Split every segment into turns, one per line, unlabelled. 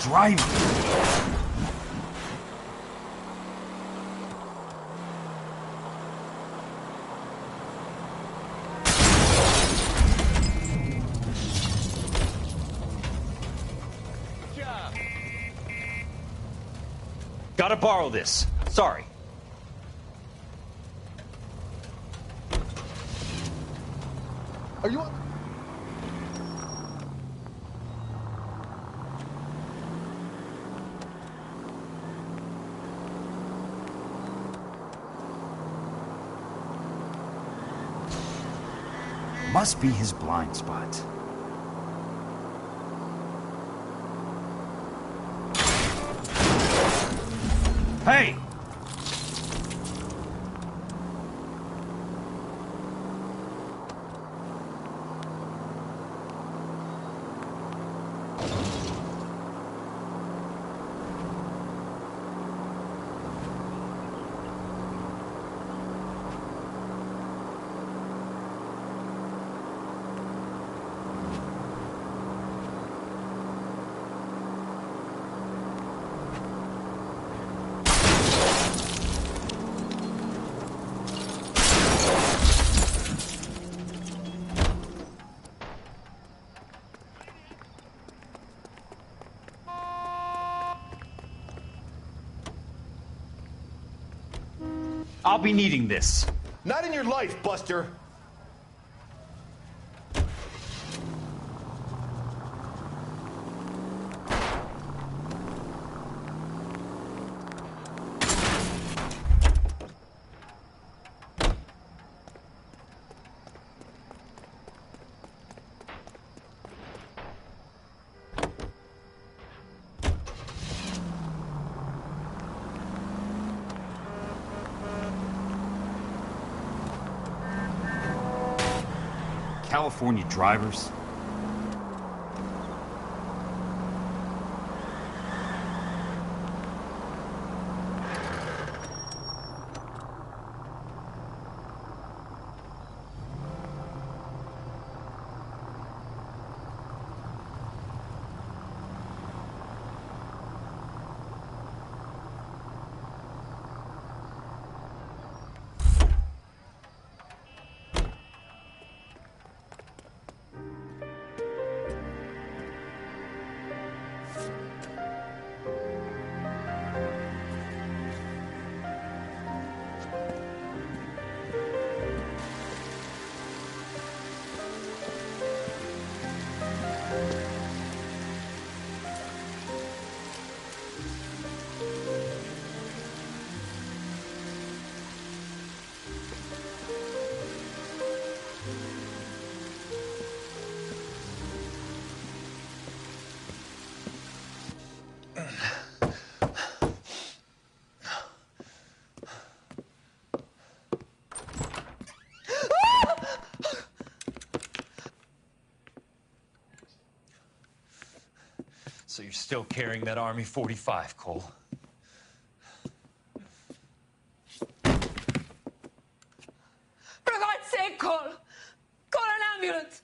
driver.
Gotta borrow this. Sorry.
Are you...
Must be his blind spot. Hey!
I'll be needing this.
Not in your life, Buster.
California drivers.
So you're still carrying that Army 45, Cole?
For God's sake, Cole! Call an ambulance!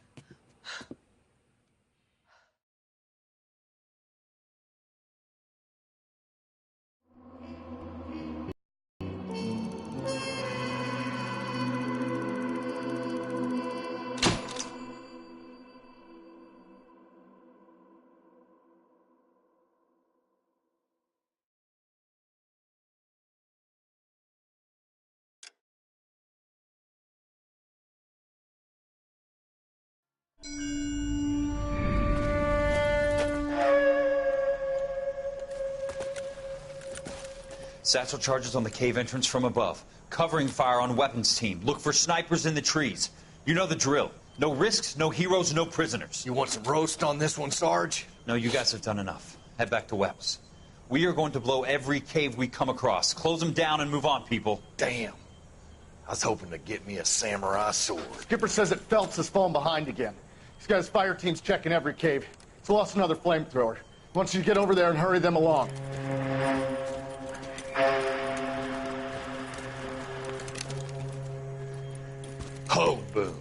Satchel charges on the cave entrance from above. Covering fire on weapons team. Look for snipers in the trees. You know the drill. No risks, no heroes, no prisoners.
You want some roast on this one, Sarge?
No, you guys have done enough. Head back to Webb's. We are going to blow every cave we come across. Close them down and move on, people.
Damn. I was hoping to get me a samurai sword.
Skipper says that Phelps has fallen behind again. He's got his fire teams checking every cave. He's lost another flamethrower. He wants you to get over there and hurry them along.
Ho, boom.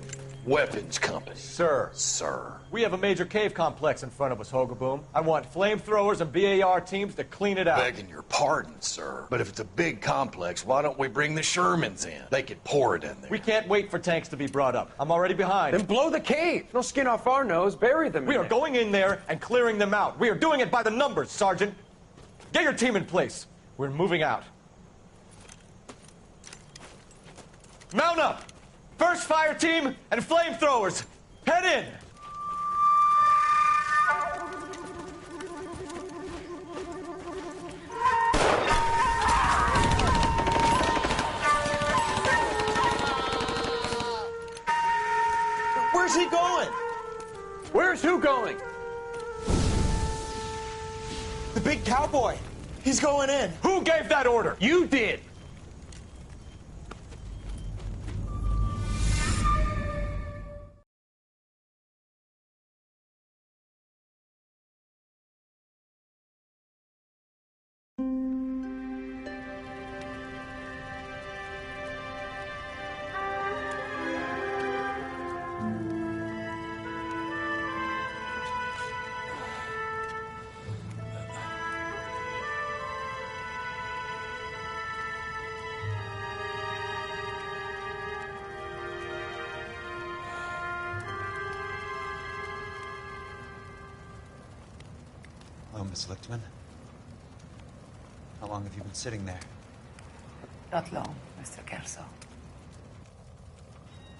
Weapons company.
Sir.
Sir.
We have a major cave complex in front of us, Hogaboom. I want flamethrowers and BAR teams to clean it out.
Begging your pardon, sir. But if it's a big complex, why don't we bring the Shermans in? They could pour it in there.
We can't wait for tanks to be brought up. I'm already behind.
Then blow the cave. No skin off our nose. Bury them.
We are going in there and clearing them out. We are doing it by the numbers, Sergeant. Get your team in place. We're moving out. Mount up! First fire team and flamethrowers! Head in!
Where's he going?
Where's who going?
The big cowboy. He's going in.
Who gave that order?
You did.
Hello, Miss Lichtman. How long have you been sitting there?
Not long, Mr. Kelso.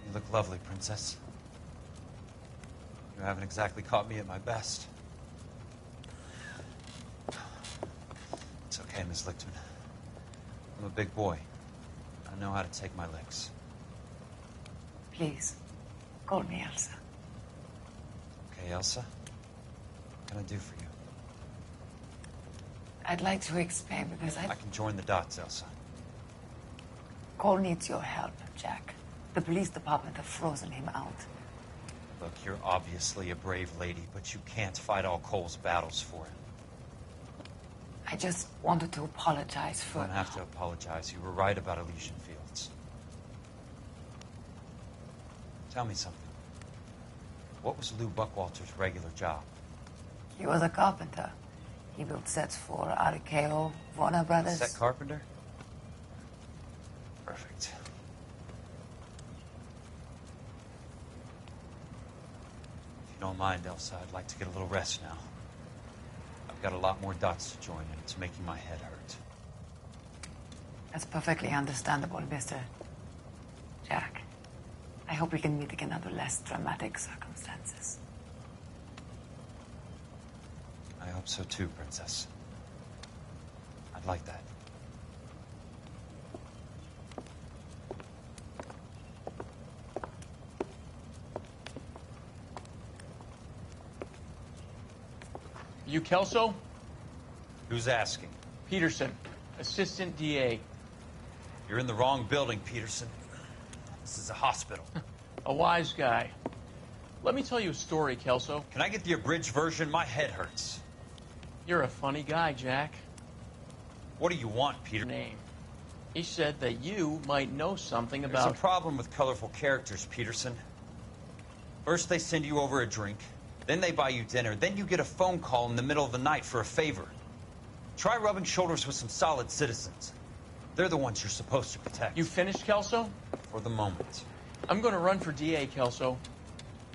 You look lovely, Princess. You haven't exactly caught me at my best. It's okay, Miss Lichtman. I'm a big boy. I know how to take my licks.
Please, call me Elsa.
Okay, Elsa? What can I do for you?
I'd like to explain because
I can join the dots, Elsa.
Cole needs your help, Jack. The police department have frozen him out.
Look, you're obviously a brave lady, but you can't fight all Cole's battles for him.
I just wanted to apologize
You
for...
don't have to apologize. You were right about Elysian Fields. Tell me something. What was Lou Buckwalter's regular job?
He was a carpenter. He built sets for RKO, Warner Brothers.
Set carpenter? Perfect. If you don't mind, Elsa, I'd like to get a little rest now. I've got a lot more dots to join, and it's making my head hurt.
That's perfectly understandable, Mr. Jack. I hope we can meet again under less dramatic circumstances.
I hope so too, Princess. I'd like that.
You Kelso?
Who's asking?
Peterson, Assistant DA.
You're in the wrong building, Peterson. This is a hospital.
A wise guy. Let me tell you a story, Kelso.
Can I get the abridged version? My head hurts.
You're a funny guy, Jack.
What do you want, Peter?
Name. He said that you might know something
There's
about...
a problem with colorful characters, Peterson. First they send you over a drink, then they buy you dinner, then you get a phone call in the middle of the night for a favor. Try rubbing shoulders with some solid citizens. They're the ones you're supposed to protect.
You finished, Kelso?
For the moment.
I'm going to run for DA, Kelso.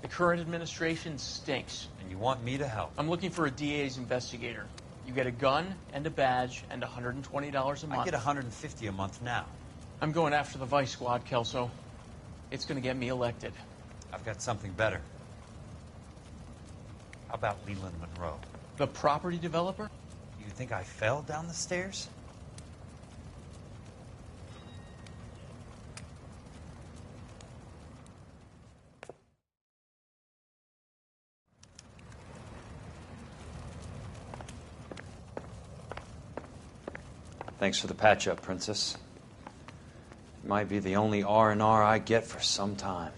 The current administration stinks.
And you want me to help?
I'm looking for a DA's investigator. You get a gun and a badge and $120 a month.
I get $150 a month now.
I'm going after the Vice Squad, Kelso. It's going to get me elected.
I've got something better. How about Leland Monroe?
The property developer?
You think I fell down the stairs? Thanks for the patch-up, Princess. It might be the only R&R I get for some time.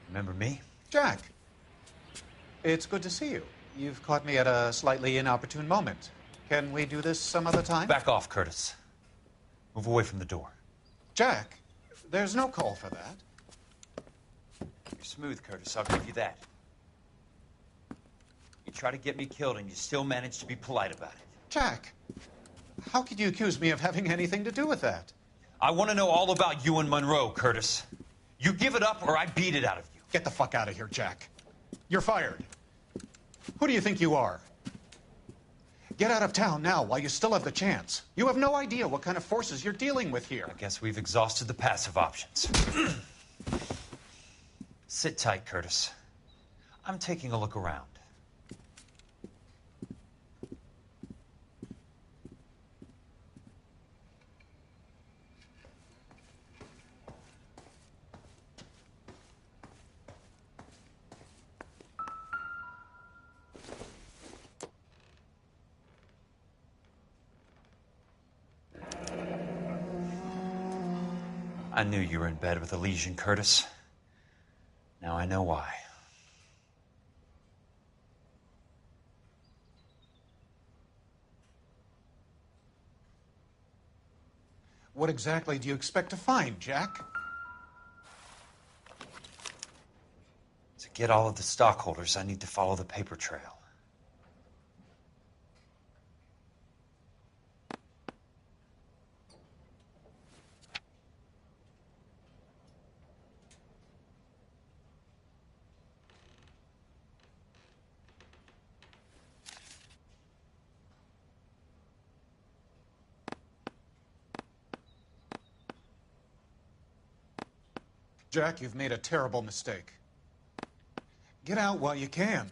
Remember me?
Jack, it's good to see you. You've caught me at a slightly inopportune moment. Can we do this some other time?
Back off, Curtis. Move away from the door.
Jack, there's no call for that.
You're smooth, Curtis. I'll give you that. You try to get me killed, and you still manage to be polite about it.
Jack, how could you accuse me of having anything to do with that?
I want to know all about you and Monroe, Curtis. You give it up, or I beat it out of you.
Get the fuck out of here, Jack. You're fired. Who do you think you are? Get out of town now while you still have the chance. You have no idea what kind of forces you're dealing with here.
I guess we've exhausted the passive options. Sit tight, Curtis. I'm taking a look around. I knew you were in bed with a lesion, Curtis. Now I know why.
What exactly do you expect to find, Jack?
To get all of the stockholders, I need to follow the paper trail.
Jack, you've made a terrible mistake. Get out while you can.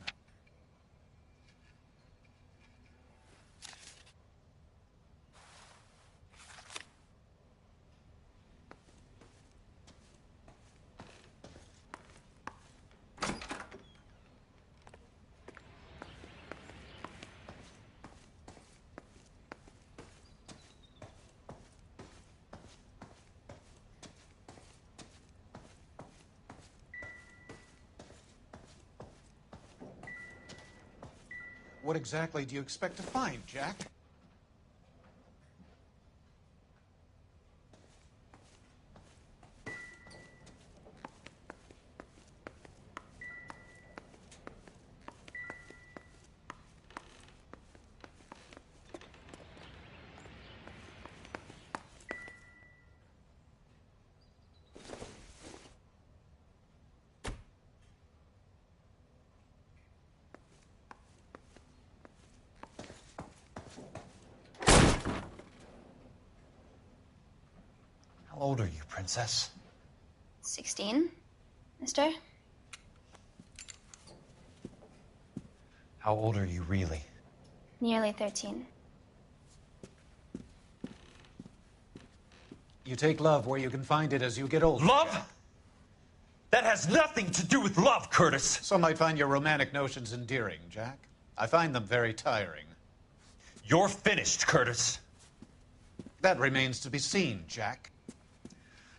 What exactly do you expect to find, Jack?
How old are you, Princess?
16, mister?
How old are you really?
Nearly 13.
You take love where you can find it as you get older.
Love?
Jack.
That has nothing to do with love, Curtis.
Some might find your romantic notions endearing, Jack. I find them very tiring.
You're finished, Curtis.
That remains to be seen, Jack.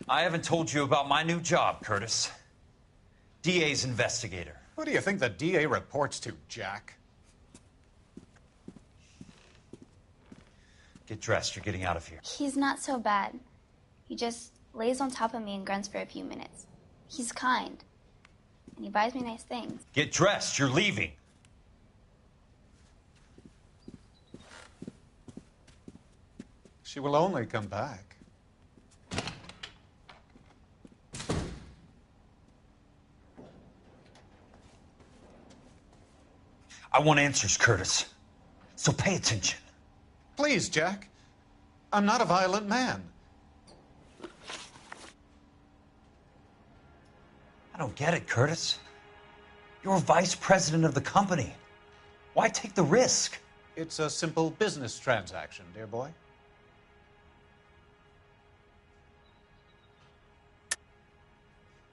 I haven't told you about my new job, Curtis. DA's investigator.
Who do you think the DA reports to, Jack?
Get dressed. You're getting out of here.
He's not so bad. He just lays on top of me and grunts for a few minutes. He's kind. And he buys me nice things.
Get dressed. You're leaving.
She will only come back.
I want answers, Curtis. So pay attention.
Please, Jack. I'm not a violent man.
I don't get it, Curtis. You're vice president of the company. Why take the risk?
It's a simple business transaction, dear boy.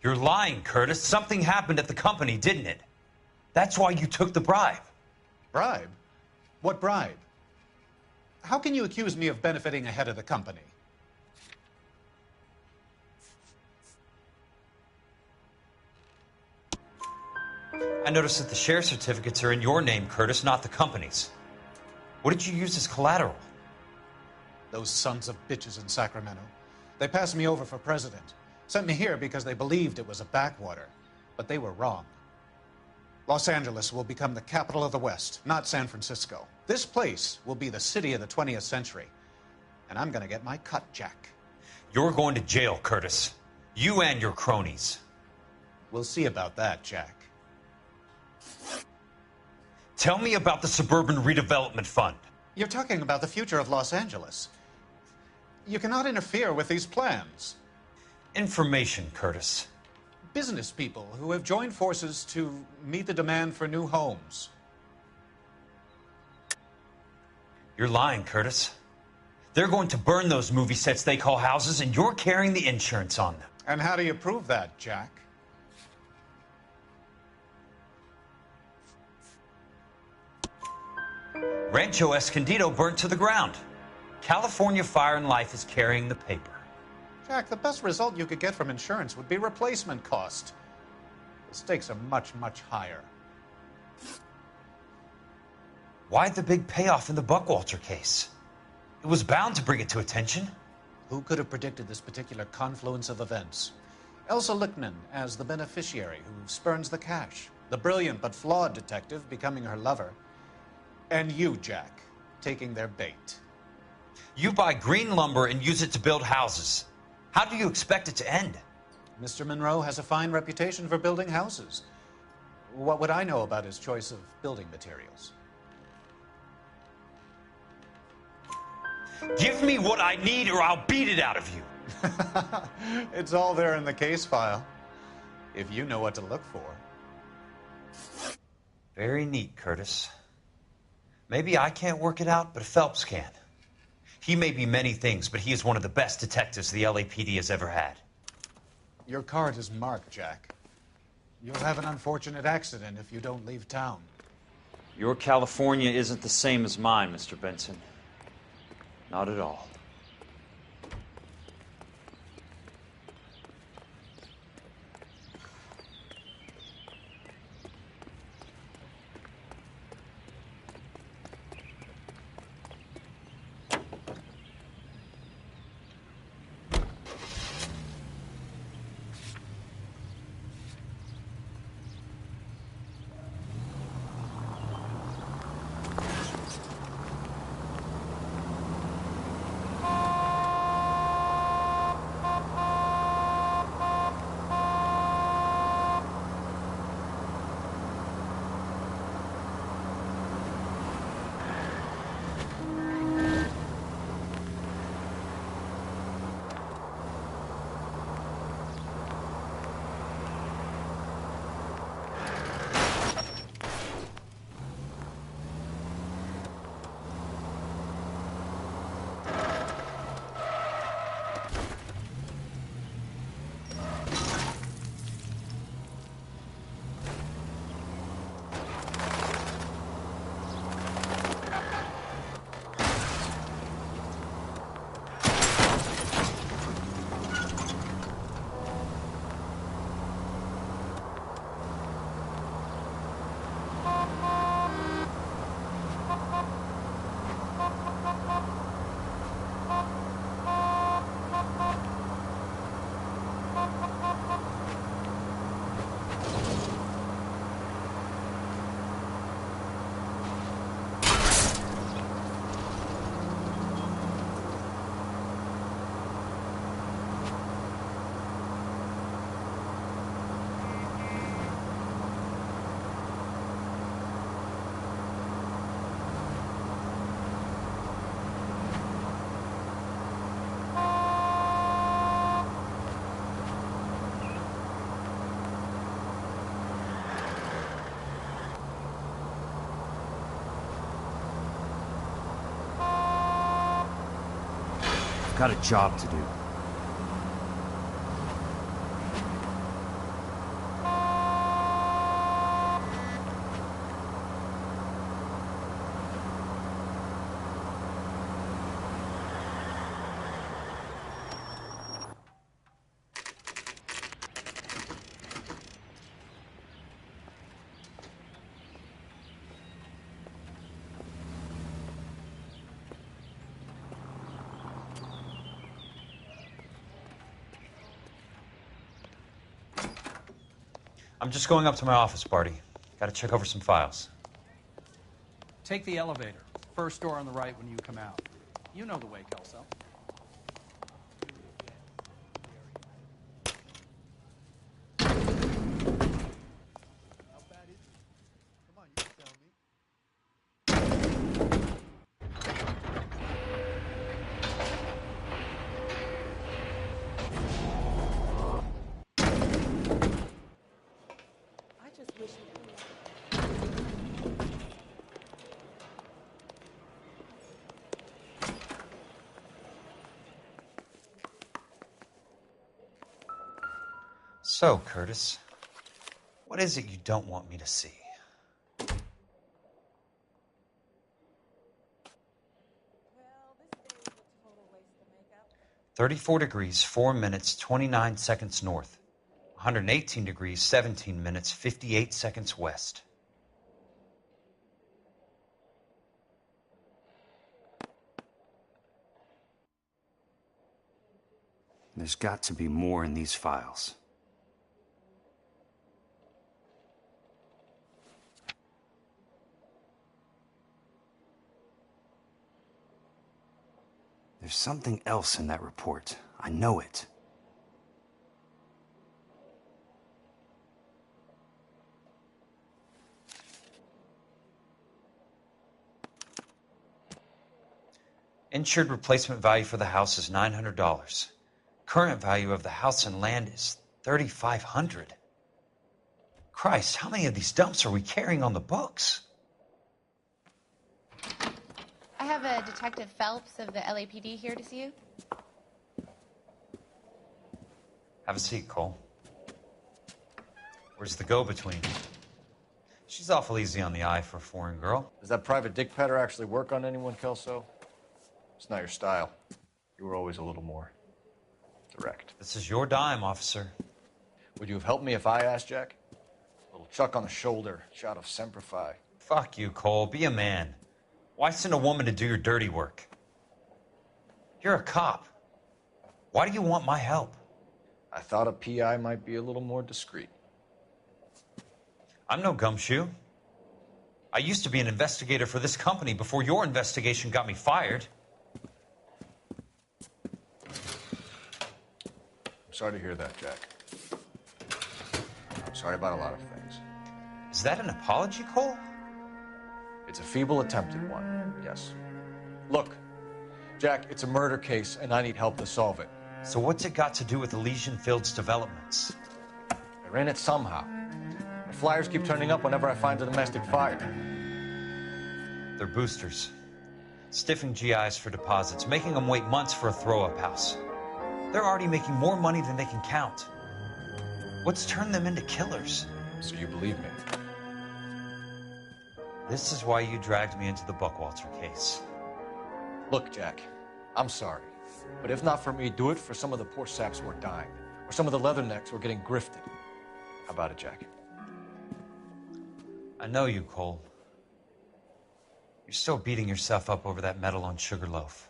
You're lying, Curtis. Something happened at the company, didn't it? That's why you took the bribe.
Bribe? What bribe? How can you accuse me of benefiting a head of the company?
I noticed that the share certificates are in your name, Curtis, not the company's. What did you use as collateral?
Those sons of bitches in Sacramento. They passed me over for president. Sent me here because they believed it was a backwater. But they were wrong. Los Angeles will become the capital of the West, not San Francisco. This place will be the city of the 20th century. And I'm gonna get my cut, Jack.
You're going to jail, Curtis. You and your cronies.
We'll see about that, Jack.
Tell me about the Suburban Redevelopment Fund.
You're talking about the future of Los Angeles. You cannot interfere with these plans.
Information, Curtis.
Business people who have joined forces to meet the demand for new homes.
You're lying, Curtis. They're going to burn those movie sets they call houses, and you're carrying the insurance on them.
And how do you prove that, Jack?
Rancho Escondido burnt to the ground. California Fire and Life is carrying the paper.
Jack, the best result you could get from insurance would be replacement cost. The stakes are much, much higher.
Why the big payoff in the Buckwalter case? It was bound to bring it to attention.
Who could have predicted this particular confluence of events? Elsa Lichtman as the beneficiary who spurns the cash. The brilliant but flawed detective becoming her lover. And you, Jack, taking their bait.
You buy green lumber and use it to build houses. How do you expect it to end?
Mr. Monroe has a fine reputation for building houses. What would I know about his choice of building materials?
Give me what I need or I'll beat it out of you.
It's all there in the case file, if you know what to look for.
Very neat, Curtis. Maybe I can't work it out, but Phelps can. He may be many things, but he is one of the best detectives the LAPD has ever had.
Your card is marked, Jack. You'll have an unfortunate accident if you don't leave town.
Your California isn't the same as mine, Mr. Benson. Not at all. got a job to do.
I'm just going up to my office, Barty. Gotta check over some files.
Take the elevator. First door on the right when you come out. You know the way, Kelso.
So, Curtis, what is it you don't want me to see?
Well, this day was a total waste of makeup.
34 degrees, 4 minutes, 29 seconds north. 118 degrees, 17 minutes, 58 seconds west.
There's got to be more in these files. There's something else in that report. I know it.
Insured replacement value for the house is $900. Current value of the house and land is $3,500. Christ, how many of these dumps are we carrying on the books?
I have a Detective Phelps of the LAPD here to see you.
Have a seat, Cole. Where's the go-between? She's awful easy on the eye for a foreign girl.
Does that private dick petter actually work on anyone, Kelso? It's not your style. You were always a little more direct.
This is your dime, officer.
Would you have helped me if I asked, Jack? A little chuck on the shoulder, shot of Semper Fi.
Fuck you, Cole. Be a man. Why send a woman to do your dirty work? You're a cop. Why do you want my help?
I thought a PI might be a little more discreet.
I'm no gumshoe. I used to be an investigator for this company before your investigation got me fired.
I'm sorry to hear that, Jack. I'm sorry about a lot of things.
Is that an apology, Cole?
It's a feeble attempt at one, yes. Look, Jack, it's a murder case, and I need help to solve it.
So what's it got to do with Elysian Fields developments?
They're in it somehow. The flyers keep turning up whenever I find a domestic fire.
They're boosters. Stiffing GIs for deposits, making them wait months for a throw-up house. They're already making more money than they can count. What's turned them into killers?
So you believe me?
This is why you dragged me into the Buckwalter case.
Look, Jack, I'm sorry. But if not for me, do it for some of the poor saps who are dying. Or some of the leathernecks who are getting grifted. How about it, Jack?
I know you, Cole. You're still beating yourself up over that medal on Sugarloaf.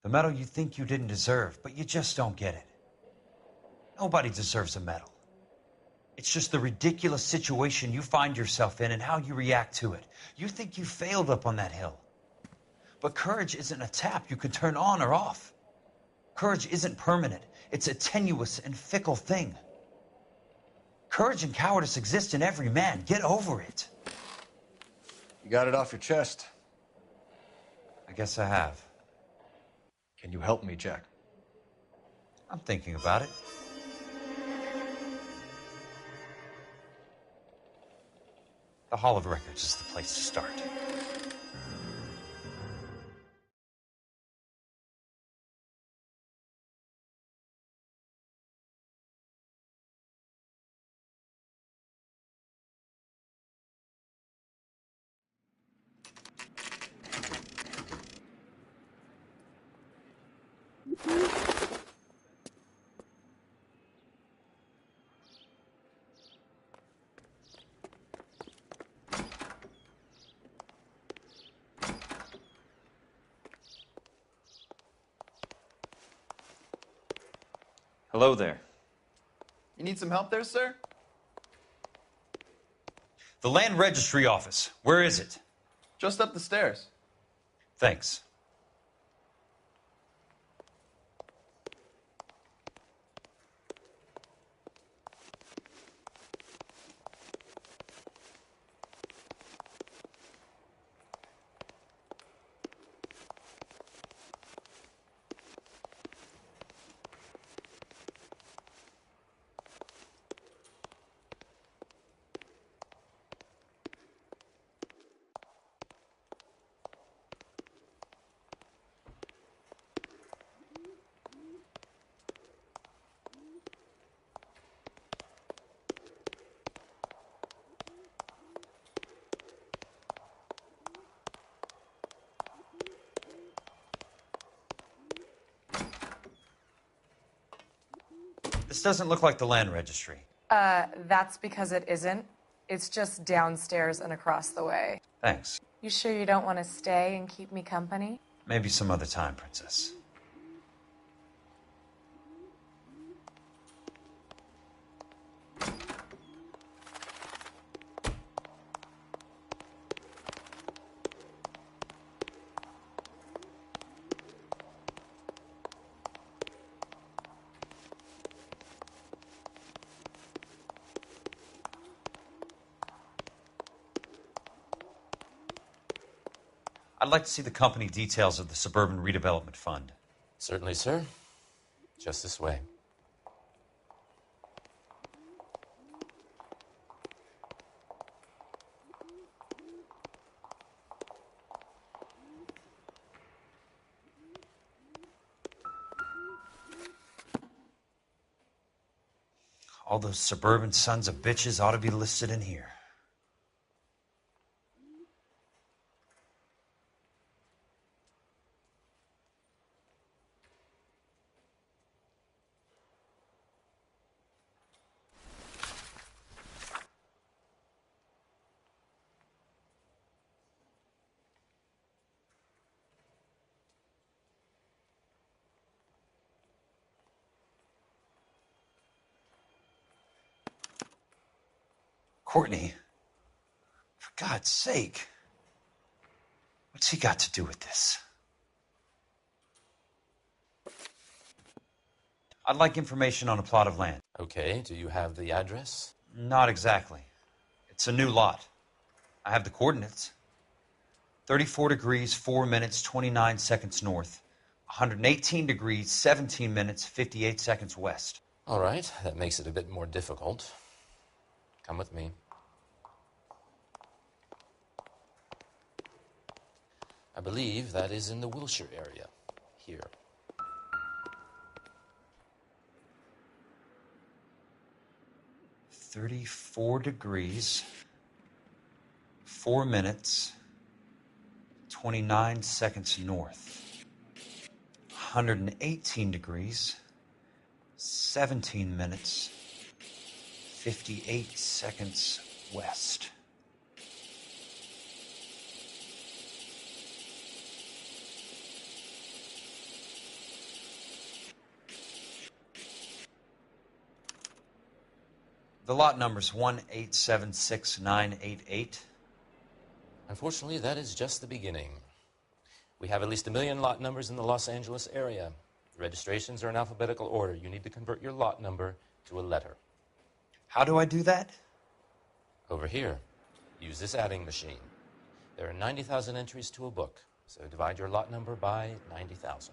The medal you think you didn't deserve, but you just don't get it. Nobody deserves a medal. It's just the ridiculous situation you find yourself in and how you react to it. You think you failed up on that hill. But courage isn't a tap you can turn on or off. Courage isn't permanent. It's a tenuous and fickle thing. Courage and cowardice exist in every man. Get over it.
You got it off your chest.
I guess I have.
Can you help me, Jack?
I'm thinking about it. The Hall of Records is the place to start.
Hello there.
You need some help there, sir?
The land registry office. Where is it?
Just up the stairs.
Thanks. This doesn't look like the land registry.
That's because it isn't. It's just downstairs and across the way.
Thanks.
You sure you don't want to stay and keep me company?
Maybe some other time, Princess. I'd like to see the company details of the Suburban Redevelopment Fund.
Certainly, sir. Just this way.
All those suburban sons of bitches ought to be listed in here. Courtney, for God's sake, what's he got to do with this? I'd like information on a plot of land.
Okay, do you have the address?
Not exactly. It's a new lot. I have the coordinates. 34 degrees, 4 minutes, 29 seconds north. 118 degrees, 17 minutes, 58 seconds west.
All right, that makes it a bit more difficult. Come with me. I believe that is in the Wilshire area. Here.
"34 degrees, 4 minutes, 29 seconds north. 118 degrees, 17 minutes, 58 seconds west." The lot number's 1876988.
Unfortunately, that is just the beginning. We have at least 1 million lot numbers in the Los Angeles area. The registrations are in alphabetical order. You need to convert your lot number to a letter.
How do I do that?
Over here. Use this adding machine. There are 90,000 entries to a book, so divide your lot number by 90,000.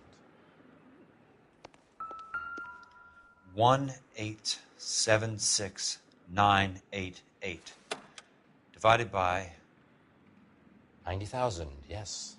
1876988. Divided by
90,000, yes.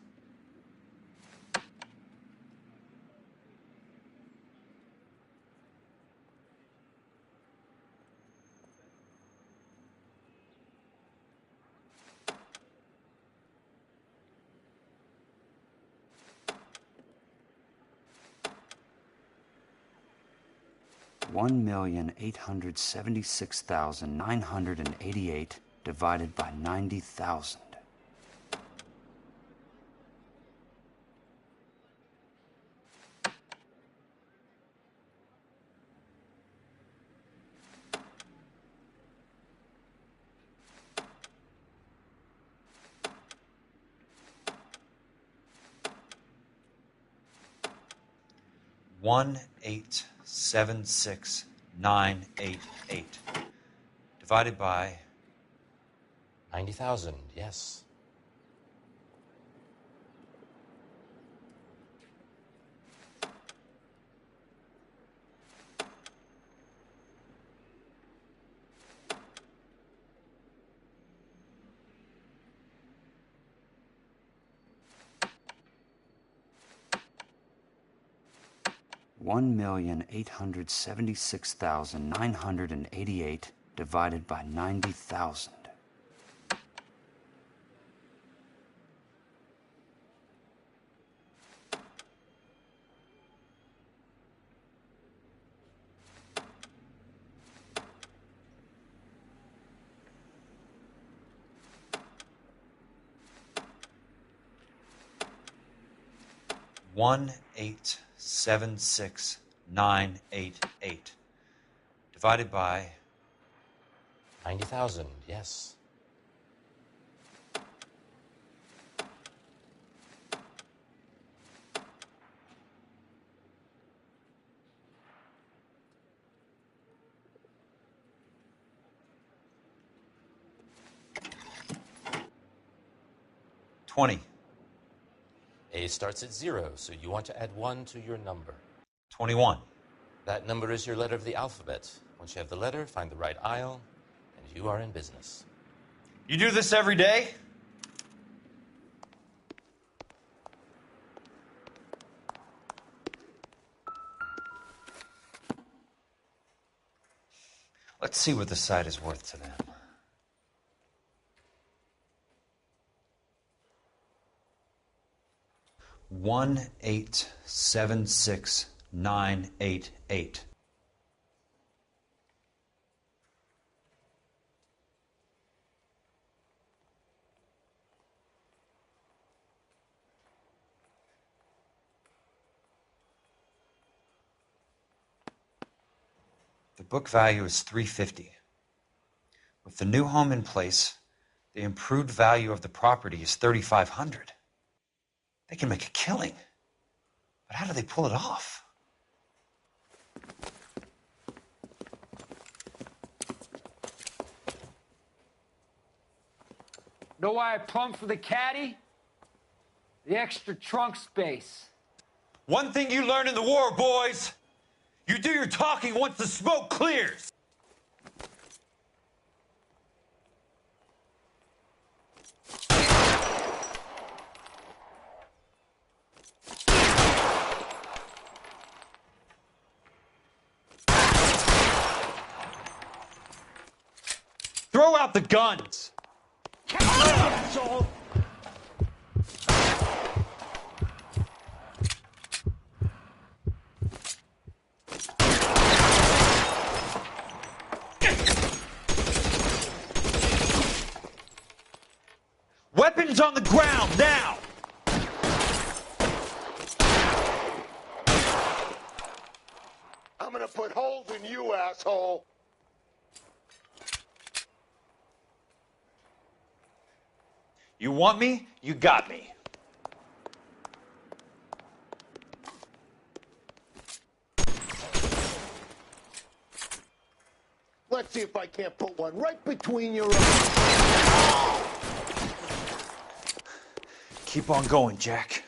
1,876,988 divided by 90,000.
$1,876,988 divided by
90,000, yes.
$1,876,988 divided by 90,000.
$1,876,988 divided by
90,000, yes.
$20.
A starts at 0, so you want to add 1 to your number.
21.
That number is your letter of the alphabet. Once you have the letter, find the right aisle, and you are in business.
You do this every day? Let's see what the site is worth to them. $1,876,988. The book value is $350. With the new home in place, the improved value of the property is $3,500. They can make a killing. But how do they pull it off?
Know why I plumbed for the caddy? The extra trunk space.
One thing you learn in the war, boys, you do your talking once the smoke clears. Throw out the guns. Weapons on the ground, now!
I'm gonna put holes in you, asshole.
You want me? You got me.
Let's see if I can't put one right between your eyes.
Keep on going, Jack.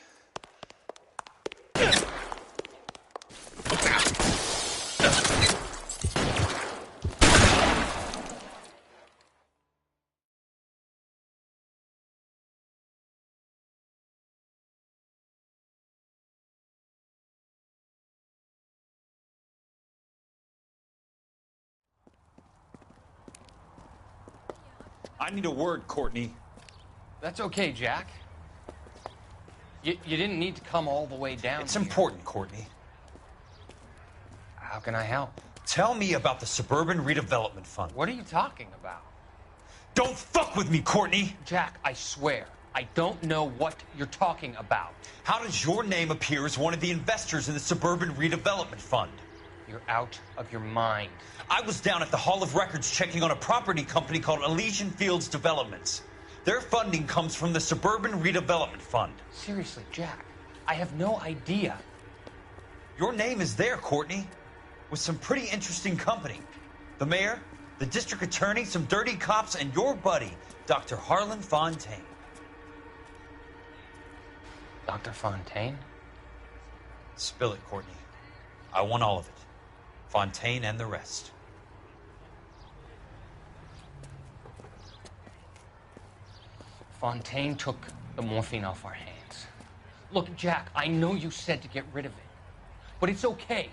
I need a word, Courtney.
That's okay, Jack. You didn't need to come all the way down
It's
here.
important, Courtney.
How can I help?
Tell me about the Suburban Redevelopment Fund.
What are you talking about?
Don't fuck with me, Courtney!
Jack, I swear, I don't know what you're talking about.
How does your name appear as one of the investors in the Suburban Redevelopment Fund?
You're out of your mind.
I was down at the Hall of Records checking on a property company called Elysian Fields Developments. Their funding comes from the Suburban Redevelopment Fund.
Seriously, Jack, I have no idea.
Your name is there, Courtney, with some pretty interesting company. The mayor, the district attorney, some dirty cops, and your buddy, Dr. Harlan Fontaine.
Dr. Fontaine?
Spill it, Courtney. I want all of it. Fontaine and the rest.
Fontaine took the morphine off our hands. Look, Jack, I know you said to get rid of it, but it's okay.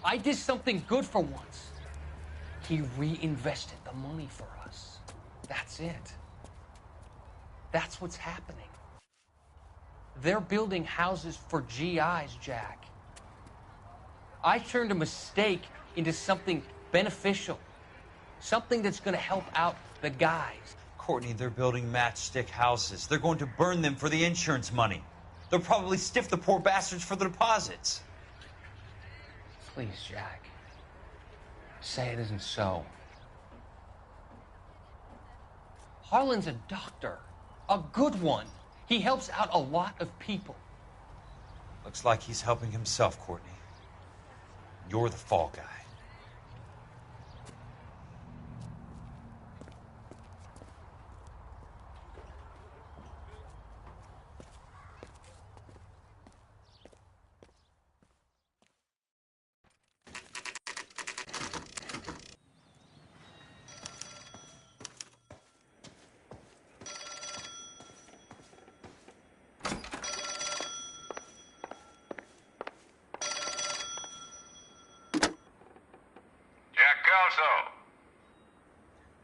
I did something good for once. He reinvested the money for us. That's it. That's what's happening. They're building houses for GIs, Jack. I turned a mistake into something beneficial. Something that's going to help out the guys.
Courtney, they're building matchstick houses. They're going to burn them for the insurance money. They'll probably stiff the poor bastards for the deposits.
Please, Jack. Say it isn't so. Harlan's a doctor. A good one. He helps out a lot of people.
Looks like he's helping himself, Courtney. You're the fall guy.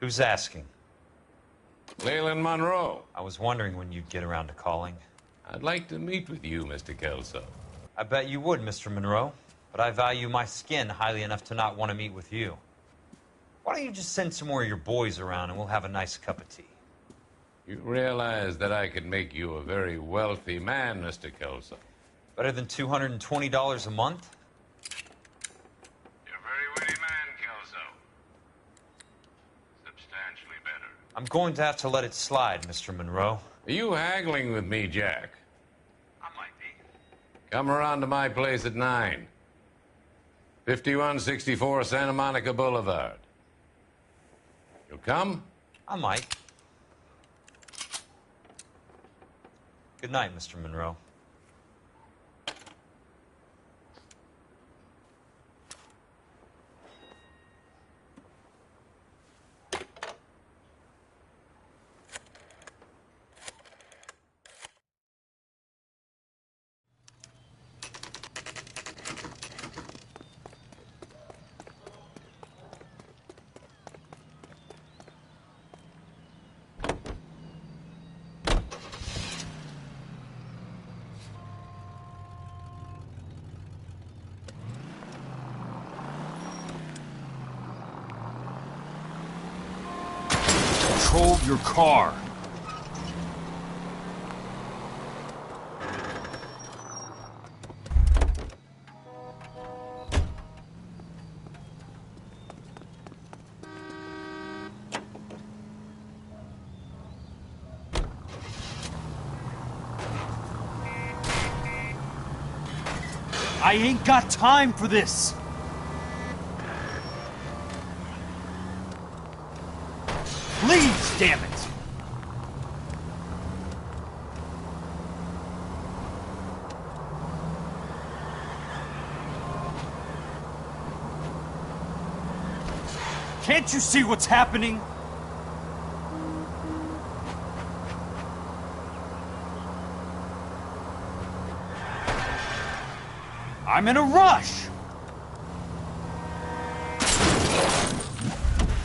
Who's asking?
Leland Monroe.
I was wondering when you'd get around to calling.
I'd like to meet with you, Mr. Kelso.
I bet you would, Mr. Monroe. But I value my skin highly enough to not want to meet with you. Why don't you just send some more of your boys around and we'll have a nice cup of tea?
You realize that I could make you a very wealthy man, Mr. Kelso.
Better than $220 a month?
You're a very witty man, Kelso. Substantially better.
I'm going to have to let it slide, Mr. Monroe.
Are you haggling with me, Jack?
I might be.
Come around to my place at 9. 5164 Santa Monica Boulevard. You'll come?
I might. Good night, Mr. Monroe.
Control your car. I ain't got time for this. Please, damn it! Can't you see what's happening? I'm in a rush!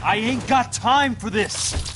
I ain't got time for this!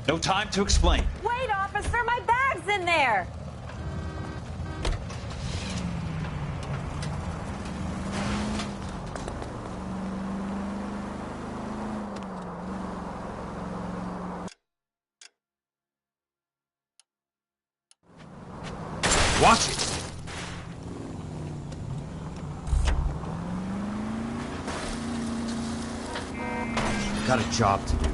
No time to explain.
Wait, officer, my bag's in there.
Watch it!
Got a job to do.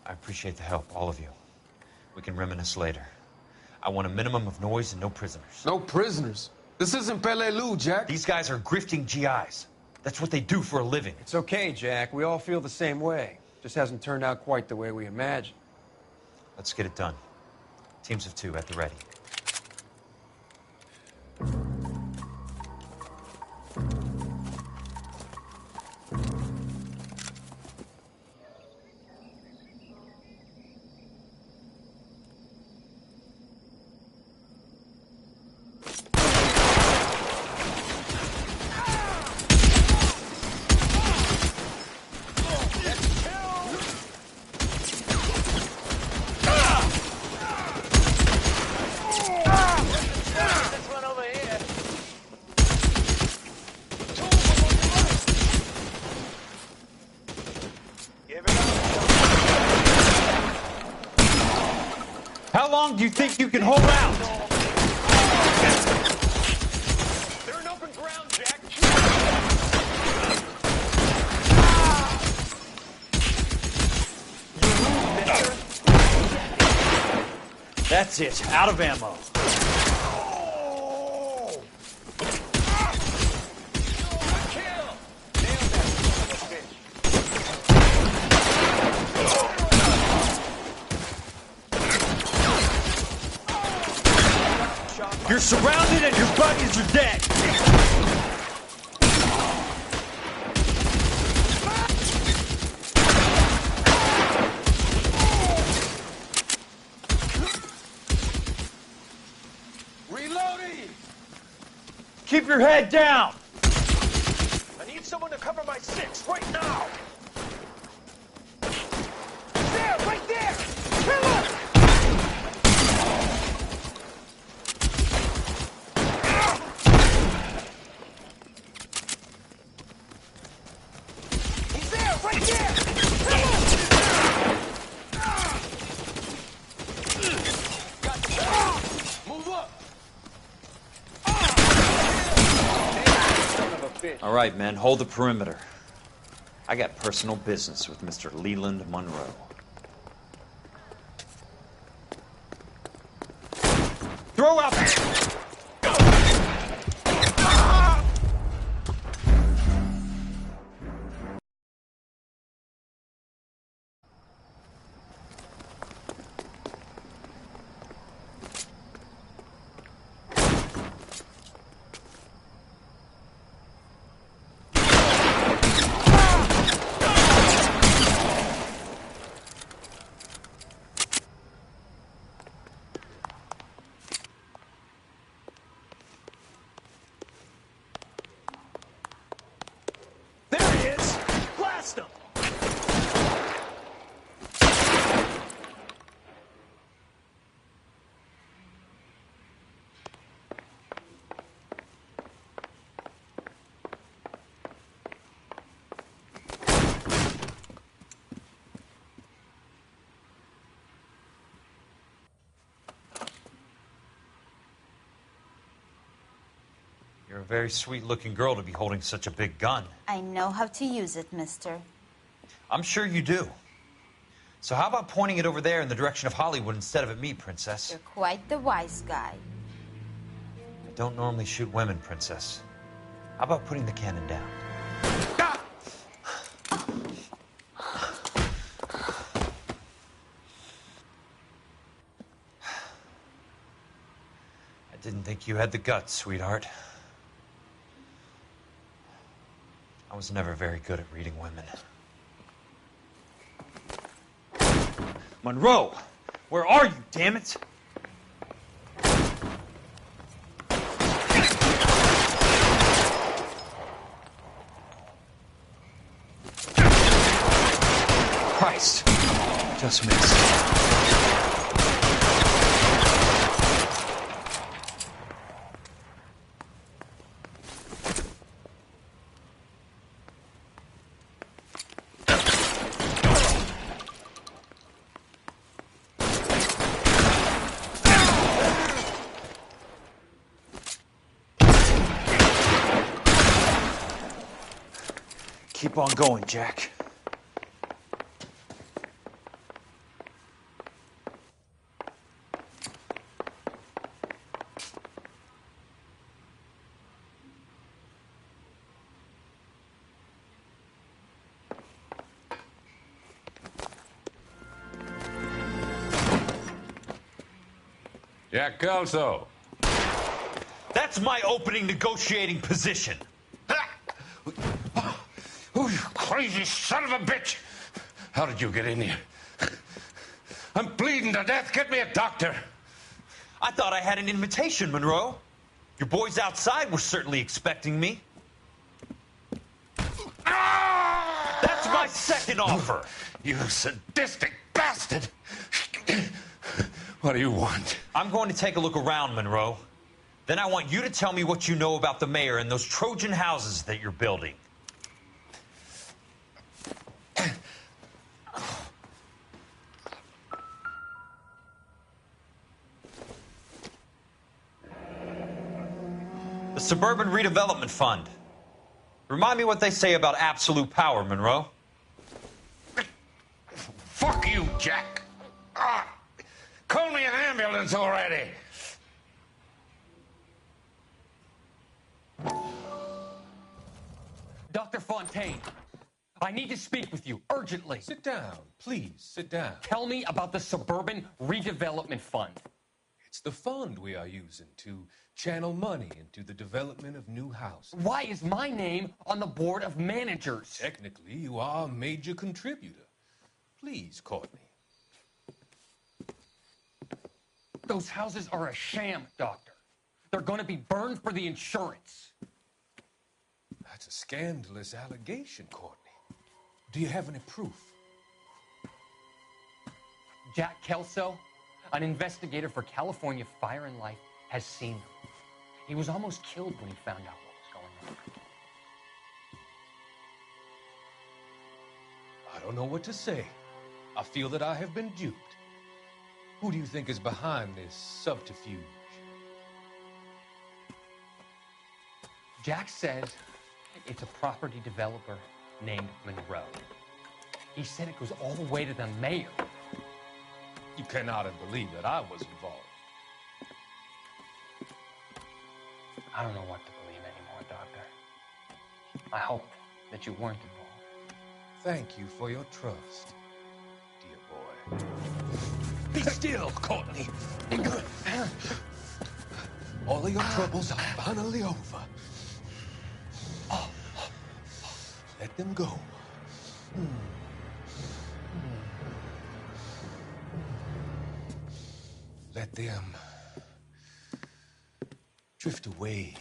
I appreciate the help, all of you. We can reminisce later. I want a minimum of noise and no prisoners.
No prisoners? This isn't Peleliu, Jack.
These guys are grifting GIs. That's what they do for a living.
It's okay, Jack. We all feel the same way. Just hasn't turned out quite the way we imagined.
Let's get it done. Teams of 2 at the ready.
How long do you think you can hold out?
They're in open ground, Jack.
That's it. Out of ammo. You're surrounded and your buddies are dead.
Reloading!
Keep your head down.
I need someone to cover my 6 right now. There, right there! Kill him! He's there, right there! Kill him! Got the ball. Move up! Son of a bitch.
All right, men, hold the perimeter. I got personal business with Mr. Leland Monroe. Throw out!
You're a very sweet-looking girl to be holding such a big gun.
I know how to use it, mister.
I'm sure you do. So how about pointing it over there in the direction of Hollywood instead of at me, Princess?
You're quite the wise guy.
I don't normally shoot women, Princess. How about putting the cannon down? I didn't think you had the guts, sweetheart. I was never very good at reading women.
Monroe! Where are you, damn it? Christ. Just missed. Keep on going, Jack.
Jack Kelso.
That's my opening negotiating position.
Oh, you crazy son of a bitch! How did you get in here? I'm bleeding to death. Get me a doctor.
I thought I had an invitation, Monroe. Your boys outside were certainly expecting me. That's my second offer.
You sadistic bastard! What do you want?
I'm going to take a look around, Monroe. Then I want you to tell me what you know about the mayor and those Trojan houses that you're building. The Suburban Redevelopment Fund. Remind me what they say about absolute power, Monroe.
Fuck you, Jack. Call me an ambulance already.
Dr. Fontaine, I need to speak with you urgently.
Sit down, please, sit down.
Tell me about the Suburban Redevelopment Fund.
It's the fund we are using to channel money into the development of new houses.
Why is my name on the board of managers?
Technically, you are a major contributor. Please, Courtney.
Those houses are a sham, Doctor. They're going to be burned for the insurance.
That's a scandalous allegation, Courtney. Do you have any proof?
Jack Kelso, an investigator for California Fire and Life, has seen them. He was almost killed when he found out what was going on.
I don't know what to say. I feel that I have been duped. Who do you think is behind this subterfuge?
Jack says it's a property developer named Monroe. He said it goes all the way to the mayor.
You cannot believe that I was involved.
I don't know what to believe anymore, Doctor. I hope that you weren't involved.
Thank you for your trust, dear boy. Be still, Courtney. All of your troubles are finally over. Let them go. Let them drift away.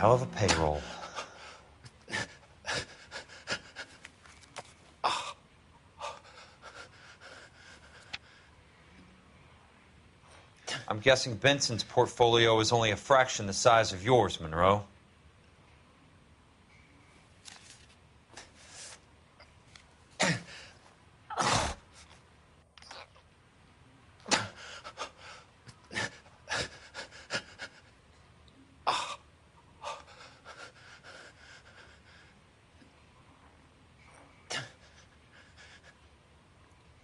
hell of a payroll. I'm guessing Benson's portfolio is only a fraction the size of yours, Monroe.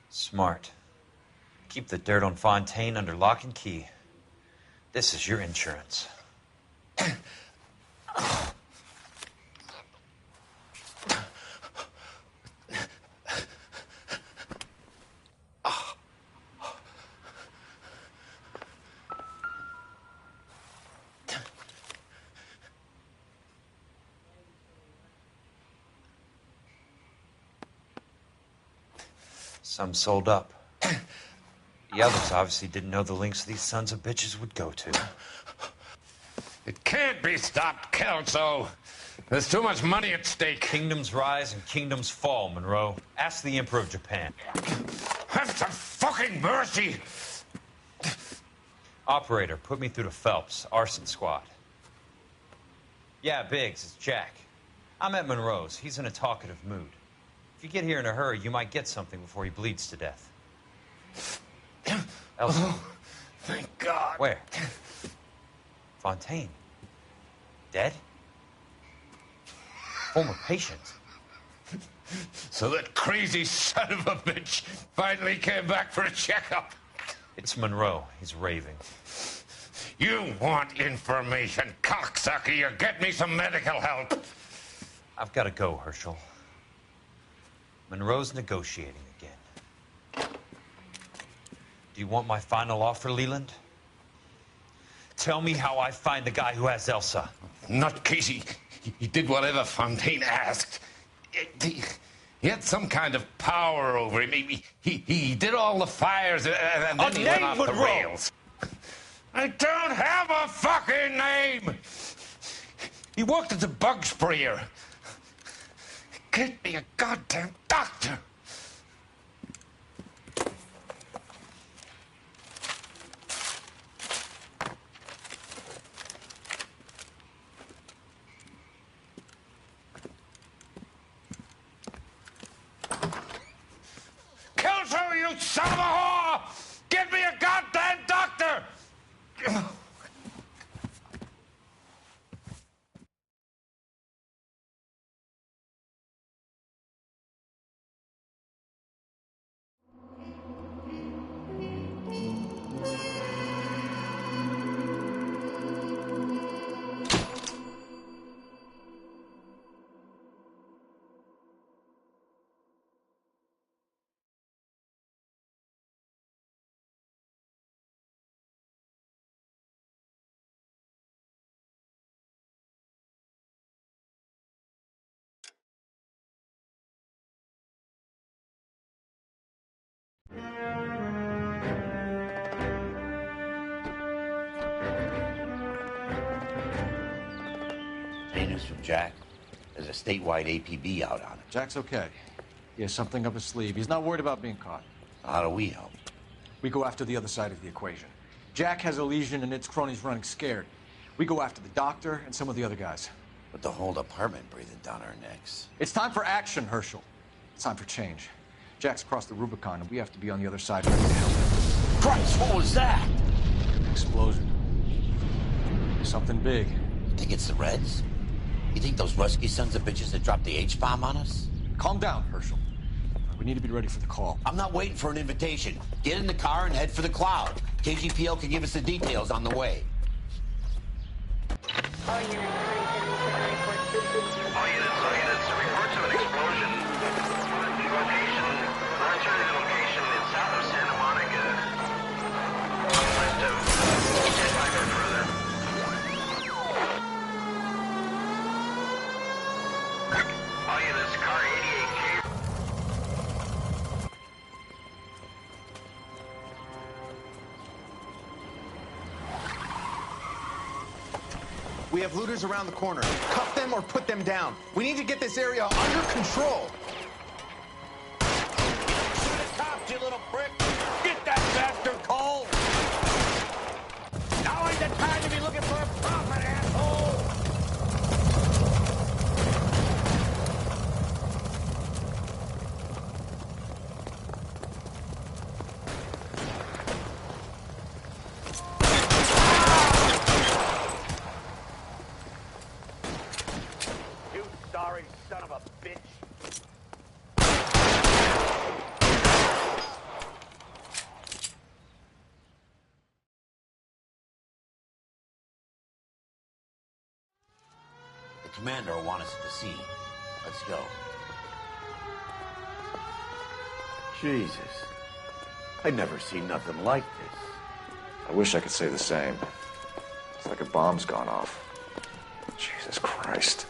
Smart. Keep the dirt on Fontaine under lock and key. This is your insurance. Some sold up. The others obviously didn't know the lengths these sons of bitches would go to.
It can't be stopped, Kelso. There's too much money at stake.
Kingdoms rise and kingdoms fall, Monroe. Ask the Emperor of Japan.
Have some fucking mercy!
Operator, put me through to Phelps, arson squad. Yeah, Biggs, it's Jack. I'm at Monroe's. He's in a talkative mood. If you get here in a hurry, you might get something before he bleeds to death. Elsa.
Oh, thank God.
Where? Fontaine. Dead? Former patient.
So that crazy son of a bitch finally came back for a checkup.
It's Monroe. He's raving.
You want information, cocksucker. You get me some medical help.
I've got to go, Herschel. Monroe's negotiating again. Do you want my final offer, Leland? Tell me how I find the guy who has Elsa.
Nutcase, he did whatever Fontaine asked. He had some kind of power over him. He did all the fires and then he went off the rails. I don't have a fucking name! He worked as a bug sprayer. Get me a goddamn doctor! Kelso, you son of a whore! Get me a goddamn doctor!
News from Jack. There's a statewide APB out on it.
Jack's okay. He has something up his sleeve. He's not worried about being caught.
How do we help?
We go after the other side of the equation. Jack has a legion and its cronies running scared. We go after the doctor and some of the other guys.
With the whole department breathing down our necks.
It's time for action, Herschel. It's time for change. Jack's crossed the Rubicon, and we have to be on the other side ready to help him.
Christ, what was that?
Explosion. Something big.
You think it's the Reds? You think those Rusky sons of bitches that dropped the H-bomb on us?
Calm down, Herschel. We need to be ready for the call.
I'm not waiting for an invitation. Get in the car and head for the cloud. KGPL can give us the details on the way.
All units, reports of an explosion. Alternative location is south of Santa Monica. West of 10 or further. All units, car 88K.
We have looters around the corner. Cuff them or put them down. We need to get this area under control.
Shoot the cops, you little prick! Get that bastard cold! Now ain't the time to be looking for a profit, asshole! You sorry son of a bitch! The commander will want us at the scene. Let's go.
Jesus. I'd never seen nothing like this.
I wish I could say the same. It's like a bomb's gone off. Jesus Christ.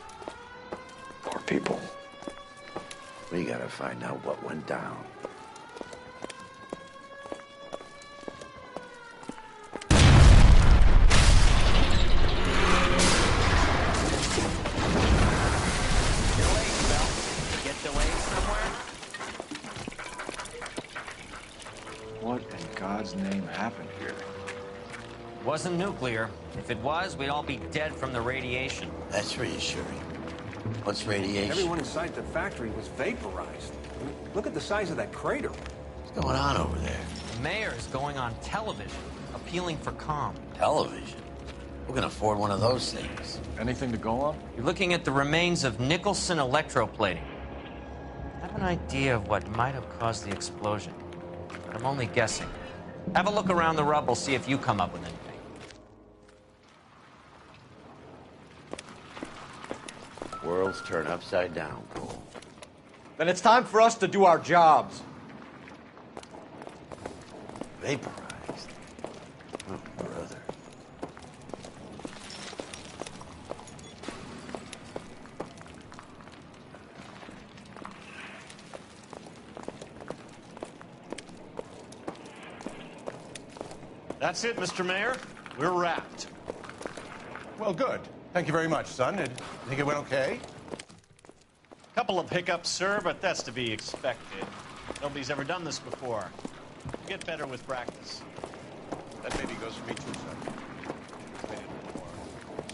Poor people.
We gotta find out what went down.
Get delayed somewhere?
What in God's name happened here?
Wasn't nuclear. If it was, we'd all be dead from the radiation.
That's reassuring. What's radiation?
Everyone inside the factory was vaporized. I mean, look at the size of that crater.
What's going on over there?
The mayor is going on television, appealing for calm.
Television? Who can afford one of those things?
Anything to go on?
You're looking at the remains of Nicholson electroplating. I have an idea of what might have caused the explosion, but I'm only guessing. Have a look around the rubble, see if you come up with anything.
Worlds turn upside down, Cole.
Then it's time for us to do our jobs.
Vaporized. Oh, brother.
That's it, Mr. Mayor. We're wrapped.
Well, good. Thank you very much, son. I think it went okay.
Couple of hiccups, sir, but that's to be expected. Nobody's ever done this before. You get better with practice.
That maybe goes for me too,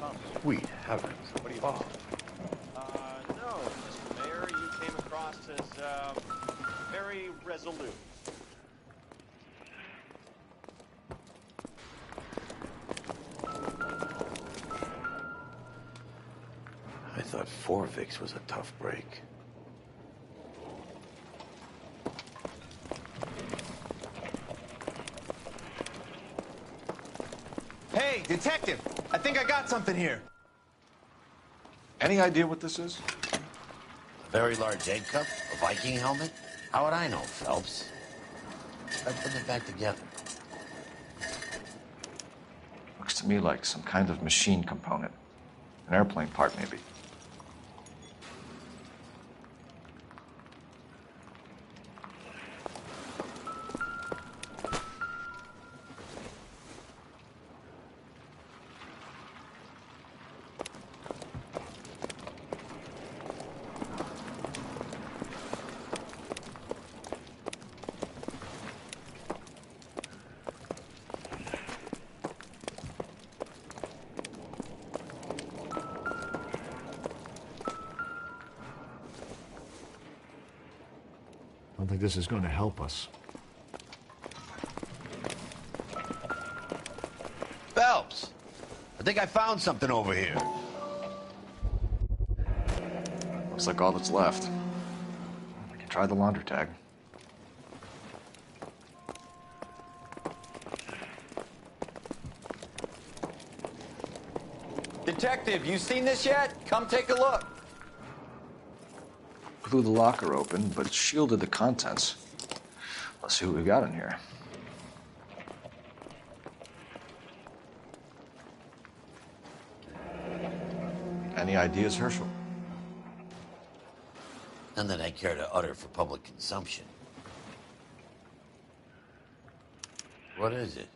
son.
Sweet heavens.
What do you think? No, Mr. Mayor, you came across as very resolute.
I thought Forvix was a tough break.
Hey, detective! I think I got something here.
Any idea what this is?
A very large egg cup? A Viking helmet? How would I know, Phelps? Try putting it back together.
Looks to me like some kind of machine component. An airplane part, maybe.
I don't think this is going to help us.
Phelps! I think I found something over here.
Looks like all that's left. We can try the laundry tag.
Detective, you seen this yet? Come take a look.
Blew the locker open, but shielded the contents. Let's see what we got in here. Any ideas, Herschel?
None that I care to utter for public consumption. What is it?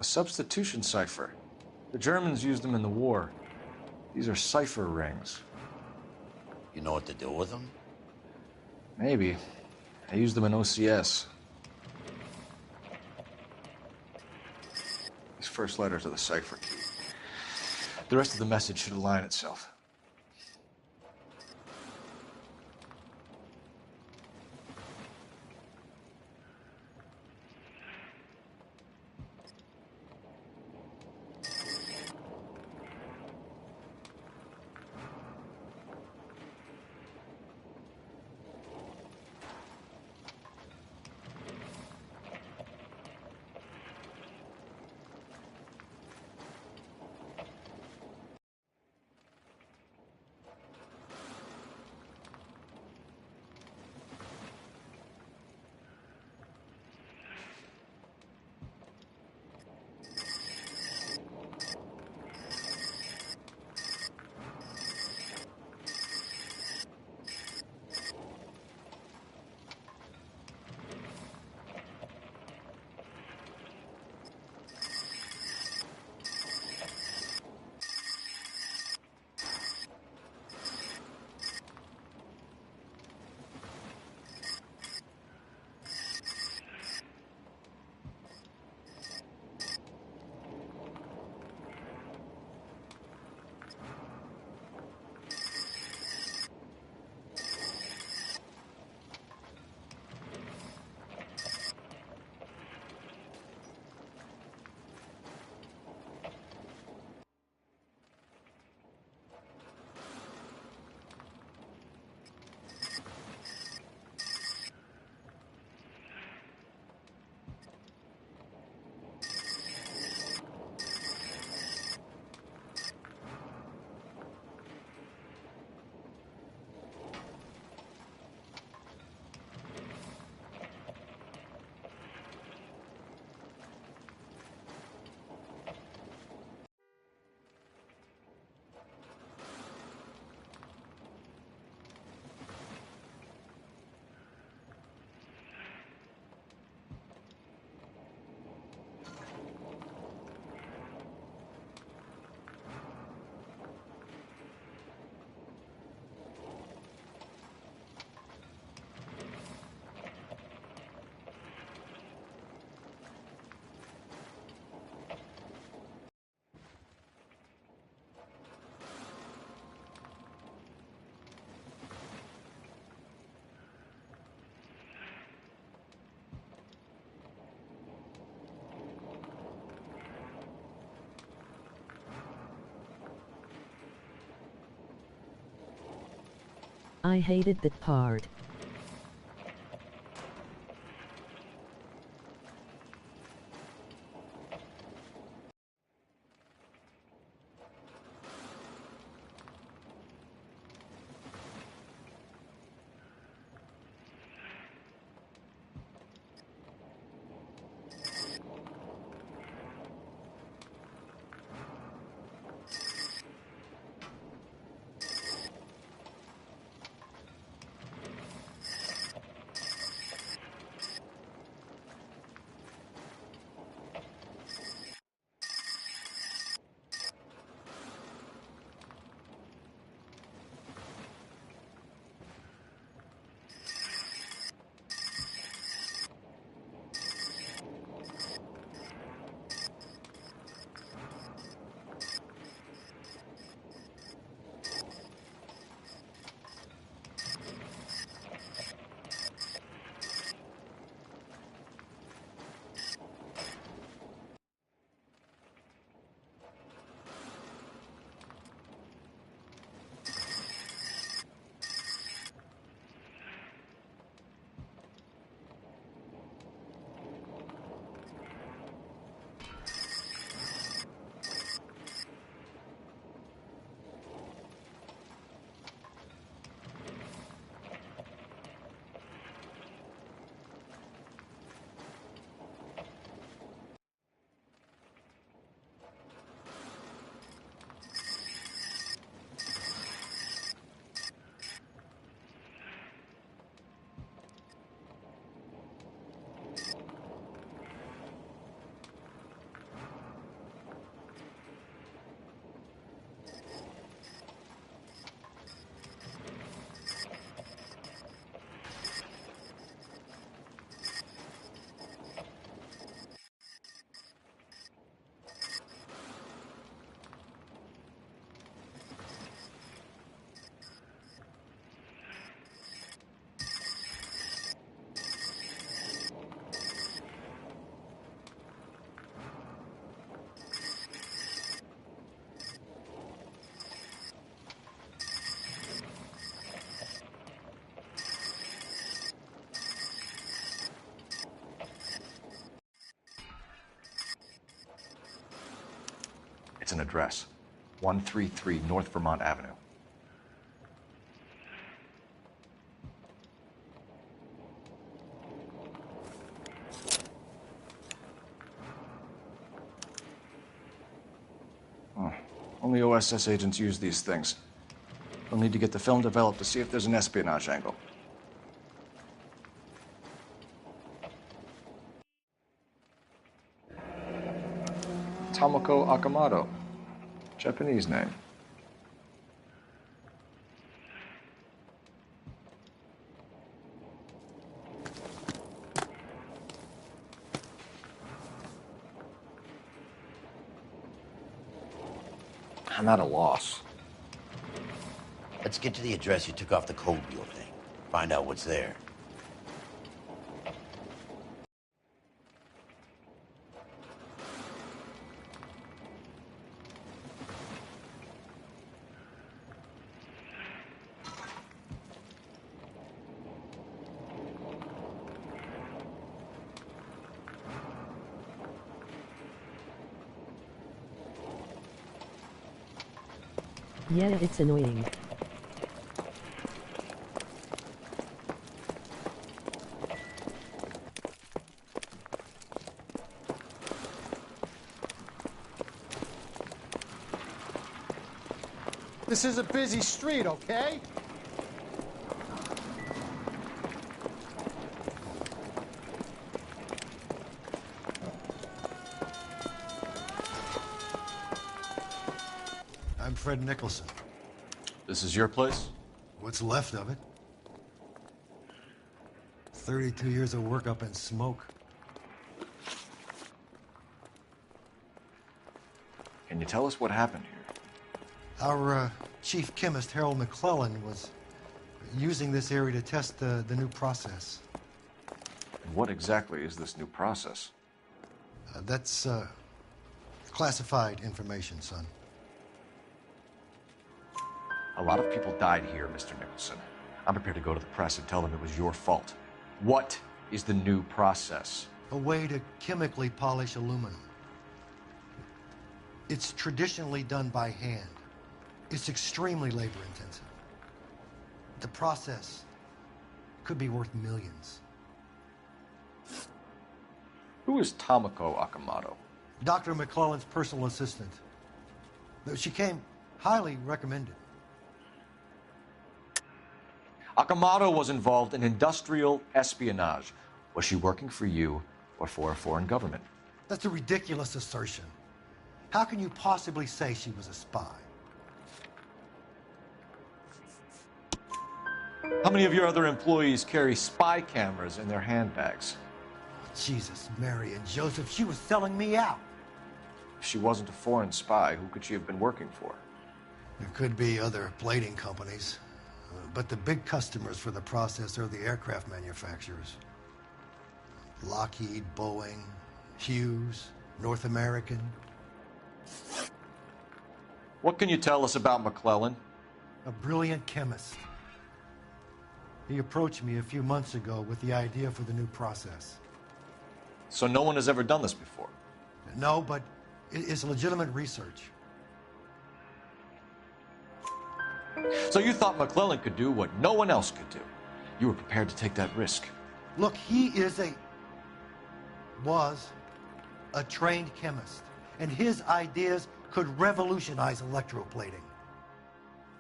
A substitution cipher. The Germans used them in the war. These are cipher rings.
You know what to do with them?
Maybe. I used them in OCS. These first letters are the cipher key. The rest of the message should align itself.
I hated that part.
It's an address. 133 North Vermont Avenue. Oh, only OSS agents use these things. We'll need to get the film developed to see if there's an espionage angle. Tomoko Akamoto. Japanese name. I'm at a loss.
Let's get to the address you took off the code wheel thing. Find out what's there.
Yeah, it's annoying.
This is a busy street, okay? I'm Fred Nicholson.
This is your place?
What's left of it. 32 years of work up in smoke.
Can you tell us what happened here?
Our chief chemist, Harold McClellan, was using this area to test the new process.
And what exactly is this new process?
That's classified information, son.
A lot of people died here, Mr. Nicholson. I'm prepared to go to the press and tell them it was your fault. What is the new process?
A way to chemically polish aluminum. It's traditionally done by hand. It's extremely labor-intensive. The process could be worth millions.
Who is Tomoko Akamoto?
Dr. McClellan's personal assistant. She came highly recommended.
Akamoto was involved in industrial espionage. Was she working for you or for a foreign government?
That's a ridiculous assertion. How can you possibly say she was a spy?
How many of your other employees carry spy cameras in their handbags?
Jesus, Mary and Joseph, she was selling me out.
If she wasn't a foreign spy, who could she have been working for?
There could be other plating companies, but the big customers for the process are the aircraft manufacturers. Lockheed, Boeing, Hughes, North American.
What can you tell us about McClellan?
A brilliant chemist. He approached me a few months ago with the idea for the new process.
So no one has ever done this before?
No, but it's legitimate research.
So you thought McClellan could do what no one else could do. You were prepared to take that risk.
Look, he was a trained chemist, and his ideas could revolutionize electroplating.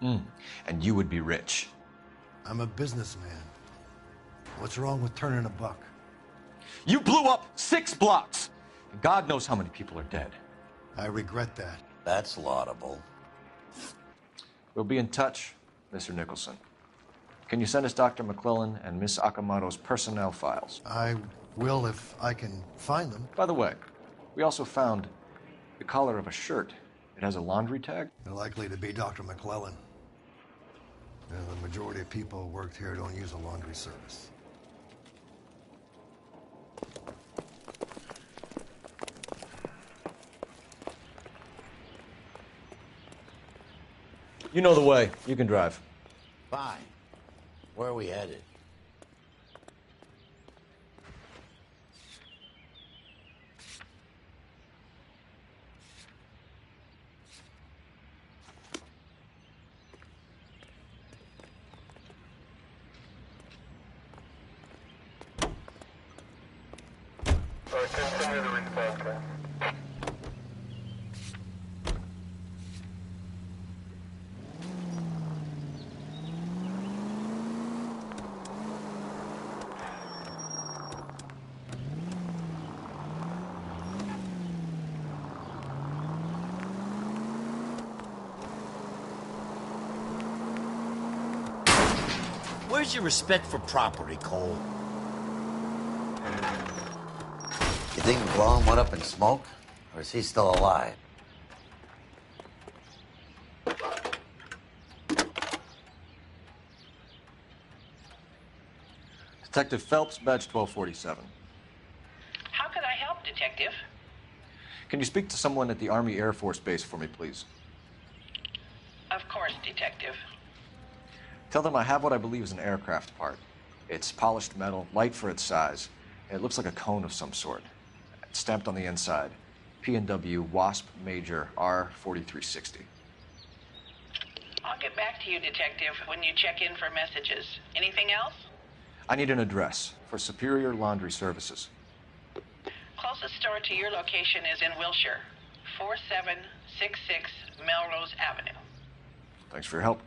And you would be rich.
I'm a businessman. What's wrong with turning a buck?
You blew up 6 blocks, and God knows how many people are dead.
I regret that.
That's laudable.
We'll be in touch, Mr. Nicholson. Can you send us Dr. McClellan and Miss Akamoto's personnel files?
I will if I can find them.
By the way, we also found the collar of a shirt. It has a laundry tag.
They're likely to be Dr. McClellan. The majority of people who worked here don't use a laundry service.
You know the way. You can drive.
Fine. Where are we headed?
Continue to respond, sir.
Where's your respect for property, Cole? You think we're blowing one up in smoke? Or is he still alive?
Detective Phelps, badge 1247.
How can I help, Detective?
Can you speak to someone at the Army Air Force Base for me, please?
Of course, Detective.
Tell them I have what I believe is an aircraft part. It's polished metal, light for its size, and it looks like a cone of some sort. It's stamped on the inside. P&W Wasp Major R4360.
I'll get back to you, Detective, when you check in for messages. Anything else?
I need an address for Superior Laundry Services.
Closest store to your location is in Wilshire, 4766 Melrose Avenue.
Thanks for your help.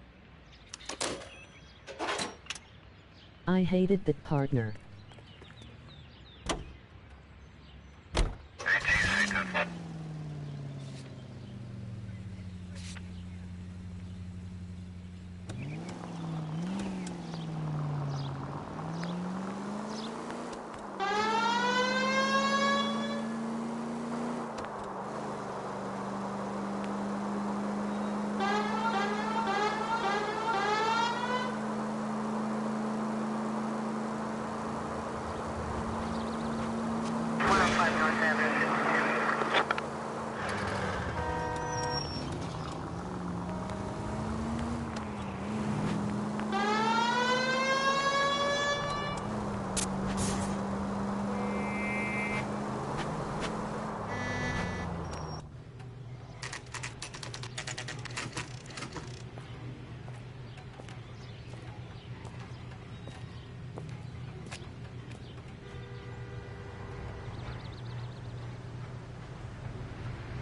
I hated that partner.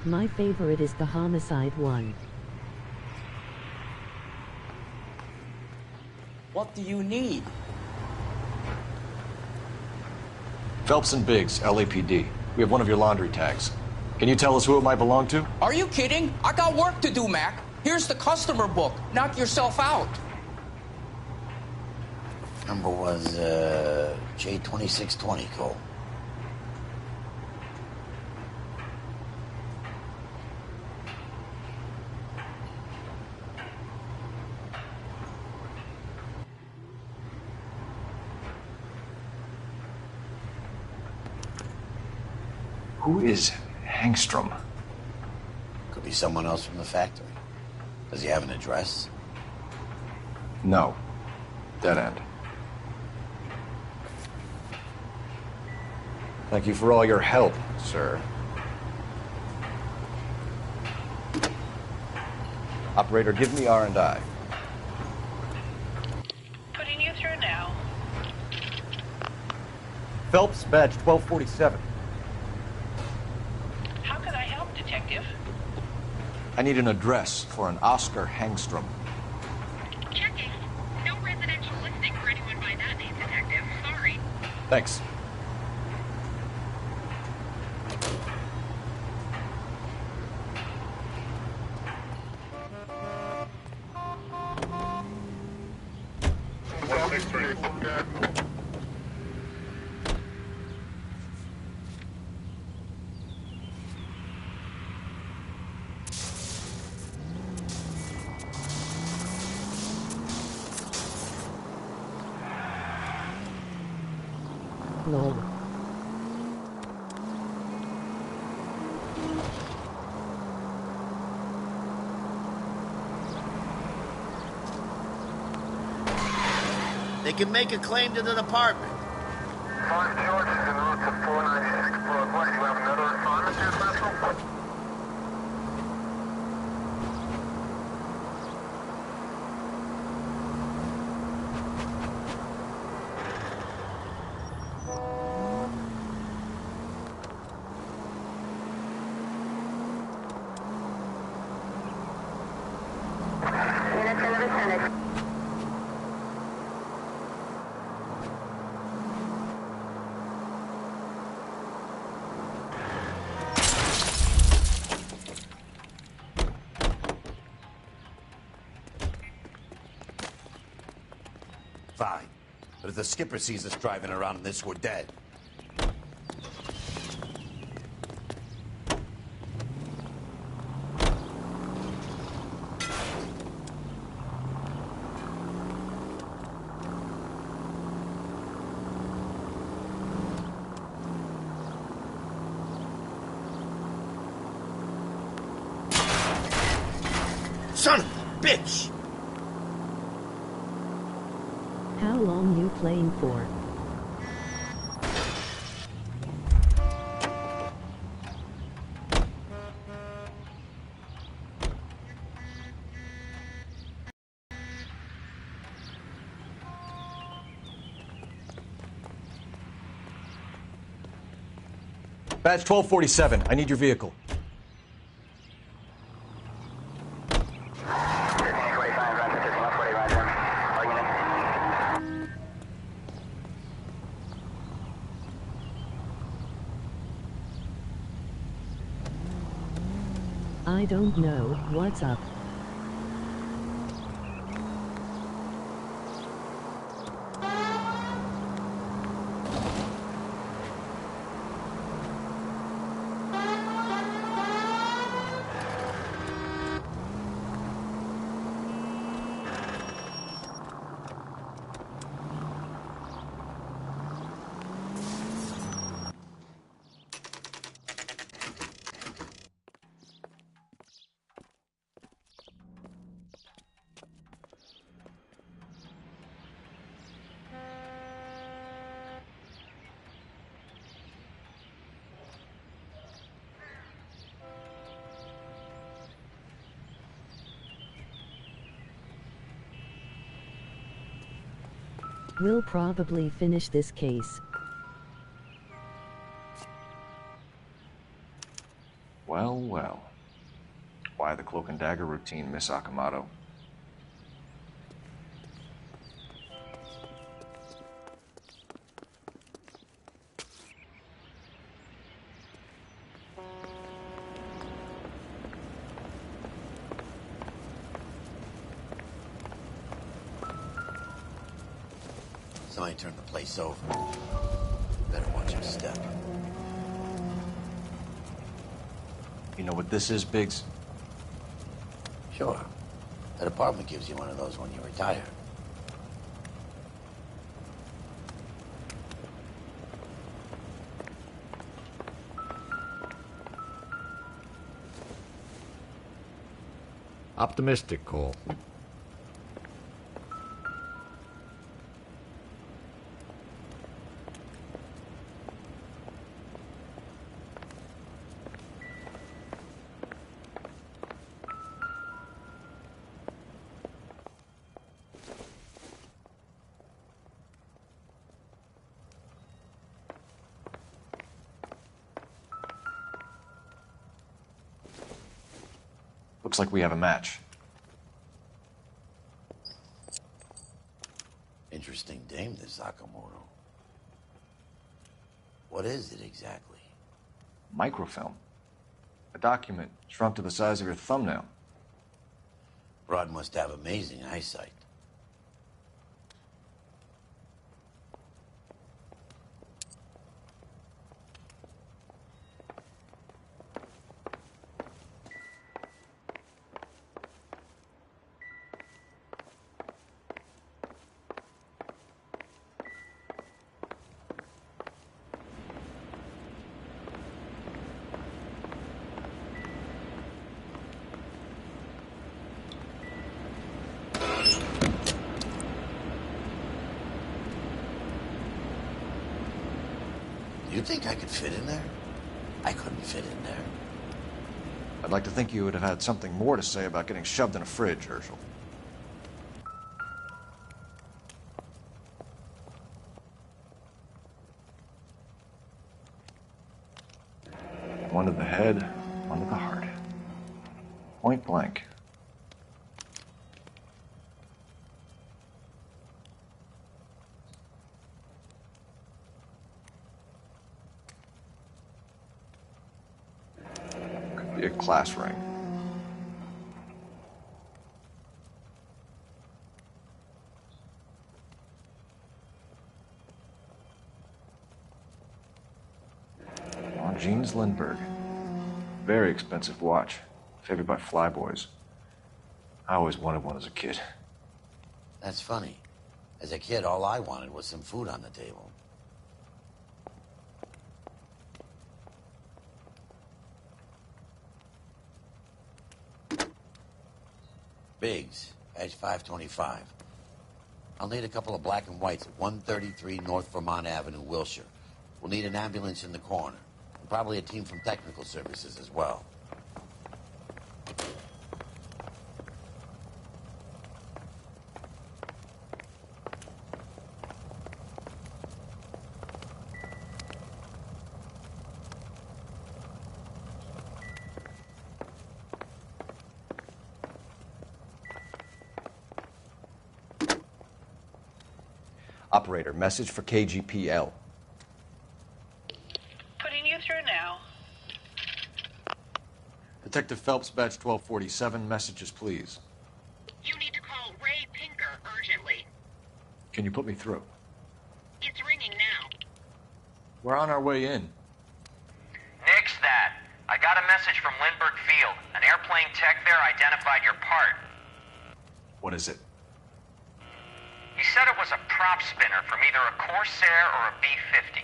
My favorite is the homicide one.
What do you need?
Phelps and Biggs, LAPD. We have one of your laundry tags. Can you tell us who it might belong to?
Are you kidding? I got work to do, Mac. Here's the customer book. Knock yourself out.
Number was, J2620, Cole.
Who is Hangstrom?
Could be someone else from the factory. Does he have an address?
No. Dead end. Thank you for all your help, sir. Operator, give me R&I.
Putting you through now.
Phelps, badge 1247.
How can I help, Detective?
I need an address for an Oscar Hangstrom.
Checking. No residential listing for anyone by that name, Detective. Sorry.
Thanks.
Lol.
They can make a claim to the department.
5 George is en route to 496 Broadway. You have another assignment here, Special?
Fine. But if the skipper sees us driving around in this, we're dead.
Son of a bitch!
How long you playing for?
Badge 1247, I need your vehicle.
I don't know what's up. We'll probably finish this case.
Well, well. Why the cloak and dagger routine, Miss Akamoto?
Somebody turned the place over. Better watch your step.
You know what this is, Biggs?
Sure. That apartment gives you one of those when you retire.
Optimistic, Cole.
Looks like we have a match.
Interesting dame, this Sakamoto. What is it exactly?
Microfilm. A document shrunk to the size of your thumbnail.
Broad must have amazing eyesight. You think I could fit in there? I couldn't fit in there.
I'd like to think you would have had something more to say about getting shoved in a fridge, Herschel. One to the head, one to the heart. Point blank. your class ring. Jeans Lindbergh. Very expensive watch. Favored by flyboys. I always wanted one as a kid.
That's funny. As a kid, all I wanted was some food on the table. Biggs, edge 525. I'll need a couple of black and whites at 133 North Vermont Avenue, Wilshire. We'll need an ambulance in the corner. And probably a team from technical services as well.
Operator, message for KGPL.
Putting you through now.
Detective Phelps, badge 1247, messages, please.
You need to call Ray Pinker urgently.
Can you put me through?
It's ringing now.
We're on our way in.
Nix that. I got a message from Lindbergh Field. An airplane tech there identified your part.
What is it?
He said it was a prop spinner from either a Corsair or a B-50.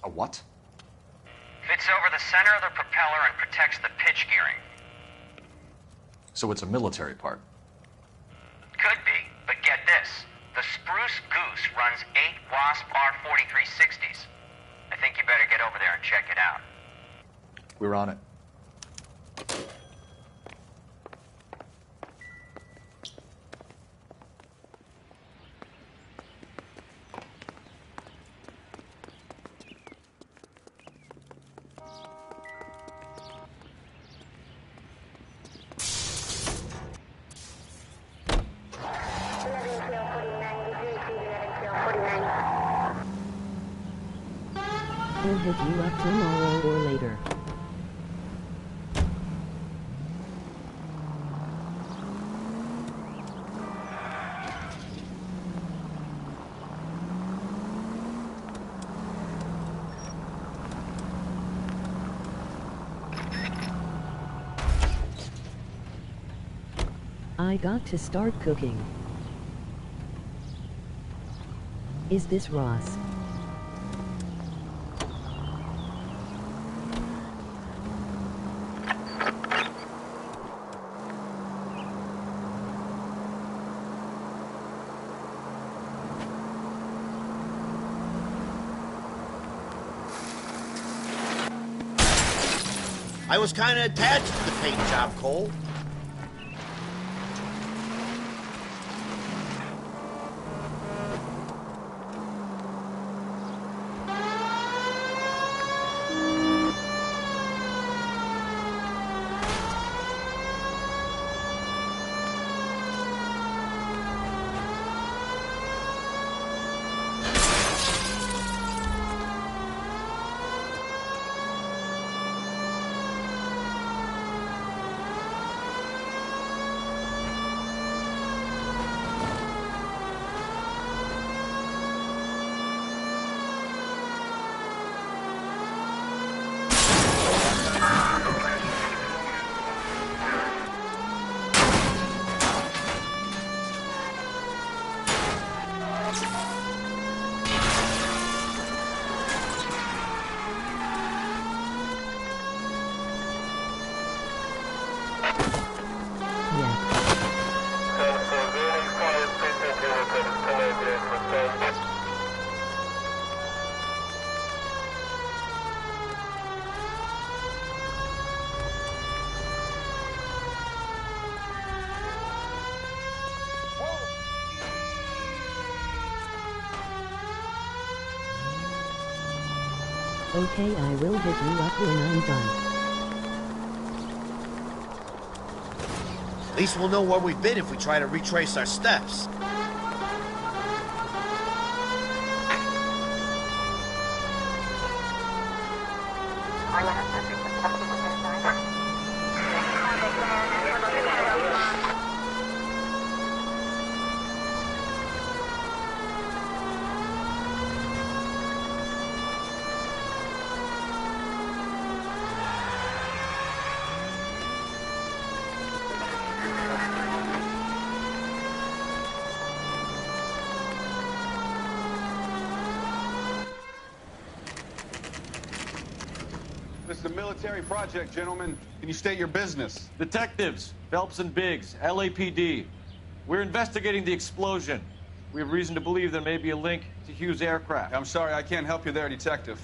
A what?
Fits over the center of the propeller and protects the pitch gearing.
So it's a military part.
Could be, but get this. The Spruce Goose runs 8 Wasp R-4360s. I think you better get over there and check it out.
We're on it.
We'll hit you up tomorrow or later. I got to start cooking. Is this Ross?
I was kind of attached to the paint job, Cole.
Okay, I will hit you up when I'm done.
At least we'll know where we've been if we try to retrace our steps.
This is a military project, gentlemen. Can you state your business?
Detectives, Phelps and Biggs, LAPD. We're investigating the explosion. We have reason to believe there may be a link to Hughes' aircraft.
I'm sorry, I can't help you there, Detective.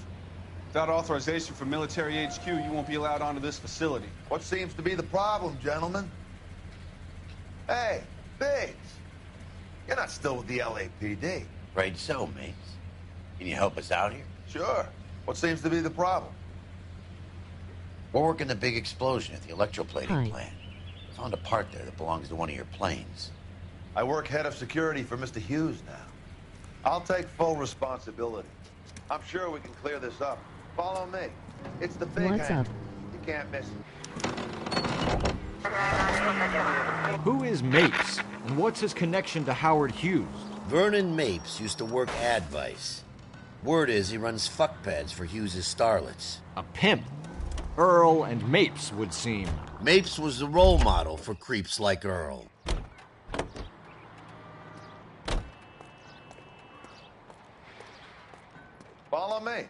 Without authorization from military HQ, you won't be allowed onto this facility.
What seems to be the problem, gentlemen? Hey, Biggs. You're not still with the LAPD.
Afraid so, mates. Can you help us out here?
Sure. What seems to be the problem?
We're working the big explosion at the electroplating
Hi.
plant. We found a part there that belongs to one of your planes.
I work head of security for Mr. Hughes now. I'll take full responsibility. I'm sure we can clear this up. Follow me. It's the big
What's
hand.
up?
You can't miss it.
Who is Mapes, and what's his connection to Howard Hughes?
Vernon Mapes used to work Advice. Word is he runs fuck pads for Hughes' starlets.
A pimp. Earl and Mapes would seem.
Mapes was the role model for creeps like Earl.
Follow me.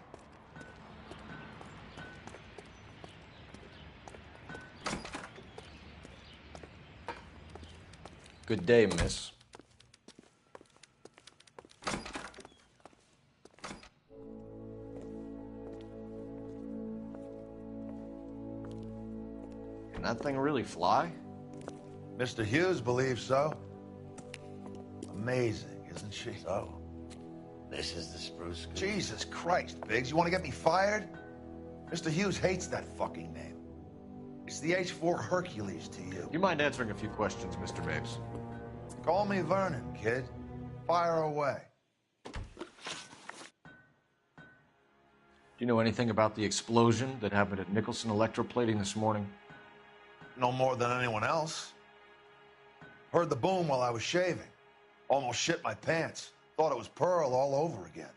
Good day, miss. Can that thing really fly?
Mr. Hughes believes so. Amazing, isn't she?
So, this is the spruce goose.
Jesus Christ, Biggs, you want to get me fired? Mr. Hughes hates that fucking name. It's the H-4 Hercules to you.
You mind answering a few questions, Mr. Mapes?
Call me Vernon, kid. Fire away.
Do you know anything about the explosion that happened at Nicholson Electroplating this morning?
No more than anyone else. Heard the boom while I was shaving. Almost shit my pants. Thought it was Pearl all over again.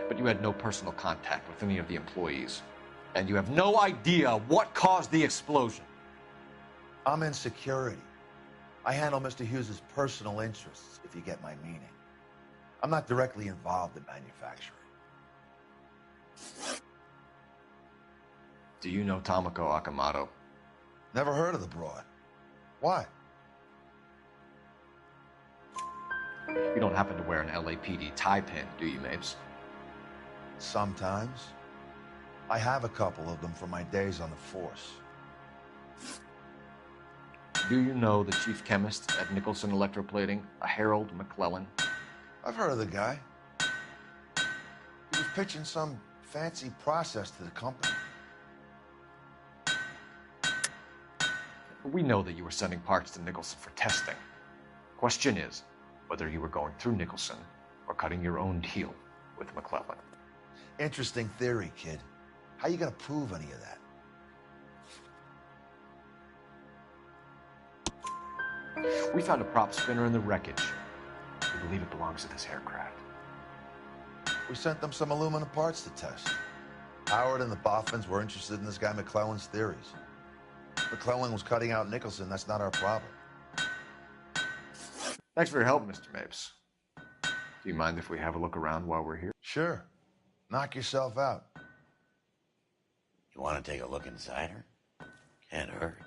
But you had no personal contact with any of the employees. And you have no idea what caused the explosion.
I'm in security. I handle Mr. Hughes' personal interests, if you get my meaning. I'm not directly involved in manufacturing.
Do you know Tomoko Akamoto?
Never heard of the broad. Why?
You don't happen to wear an LAPD tie pin, do you, Mapes?
Sometimes. I have a couple of them from my days on the force.
Do you know the chief chemist at Nicholson Electroplating, a Harold McClellan?
I've heard of the guy. He was pitching some fancy process to the company.
We know that you were sending parts to Nicholson for testing. Question is whether you were going through Nicholson or cutting your own deal with McClellan.
Interesting theory, kid. How you gonna prove any of that?
We found a prop spinner in the wreckage. We believe it belongs to this aircraft.
We sent them some aluminum parts to test. Howard and the Boffins were interested in this guy McClellan's theories. McClellan was cutting out Nicholson. That's not our problem.
Thanks for your help, Mr. Mapes. Do you mind if we have a look around while we're here?
Sure. Knock yourself out.
You want to take a look inside her? Can't hurt.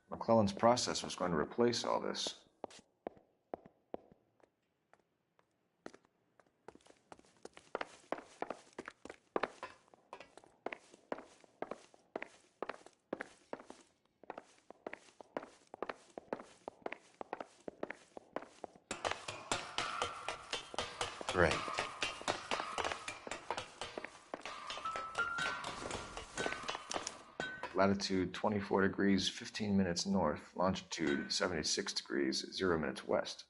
McClellan's process was going to replace all this.
Great.
Latitude 24 degrees, 15 minutes north. Longitude 76 degrees, 0 minutes west.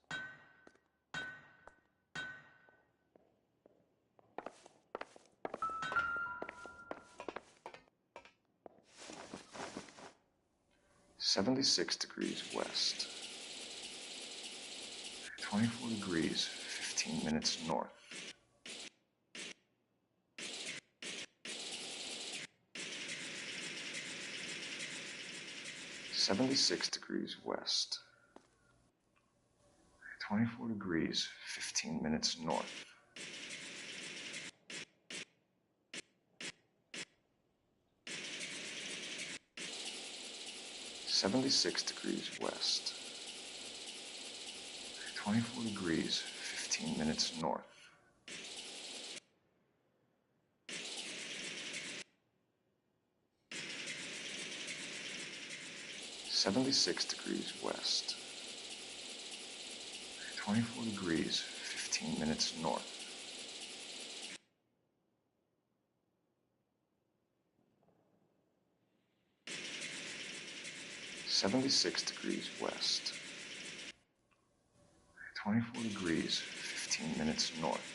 (76°W). 24 degrees, 15 minutes north. (76°W). 24 degrees, 15 minutes north. (76°W). 24 degrees, 15 minutes north. (76°W). 24 degrees, 15 minutes north. (76°W). 24 degrees, 15 minutes north.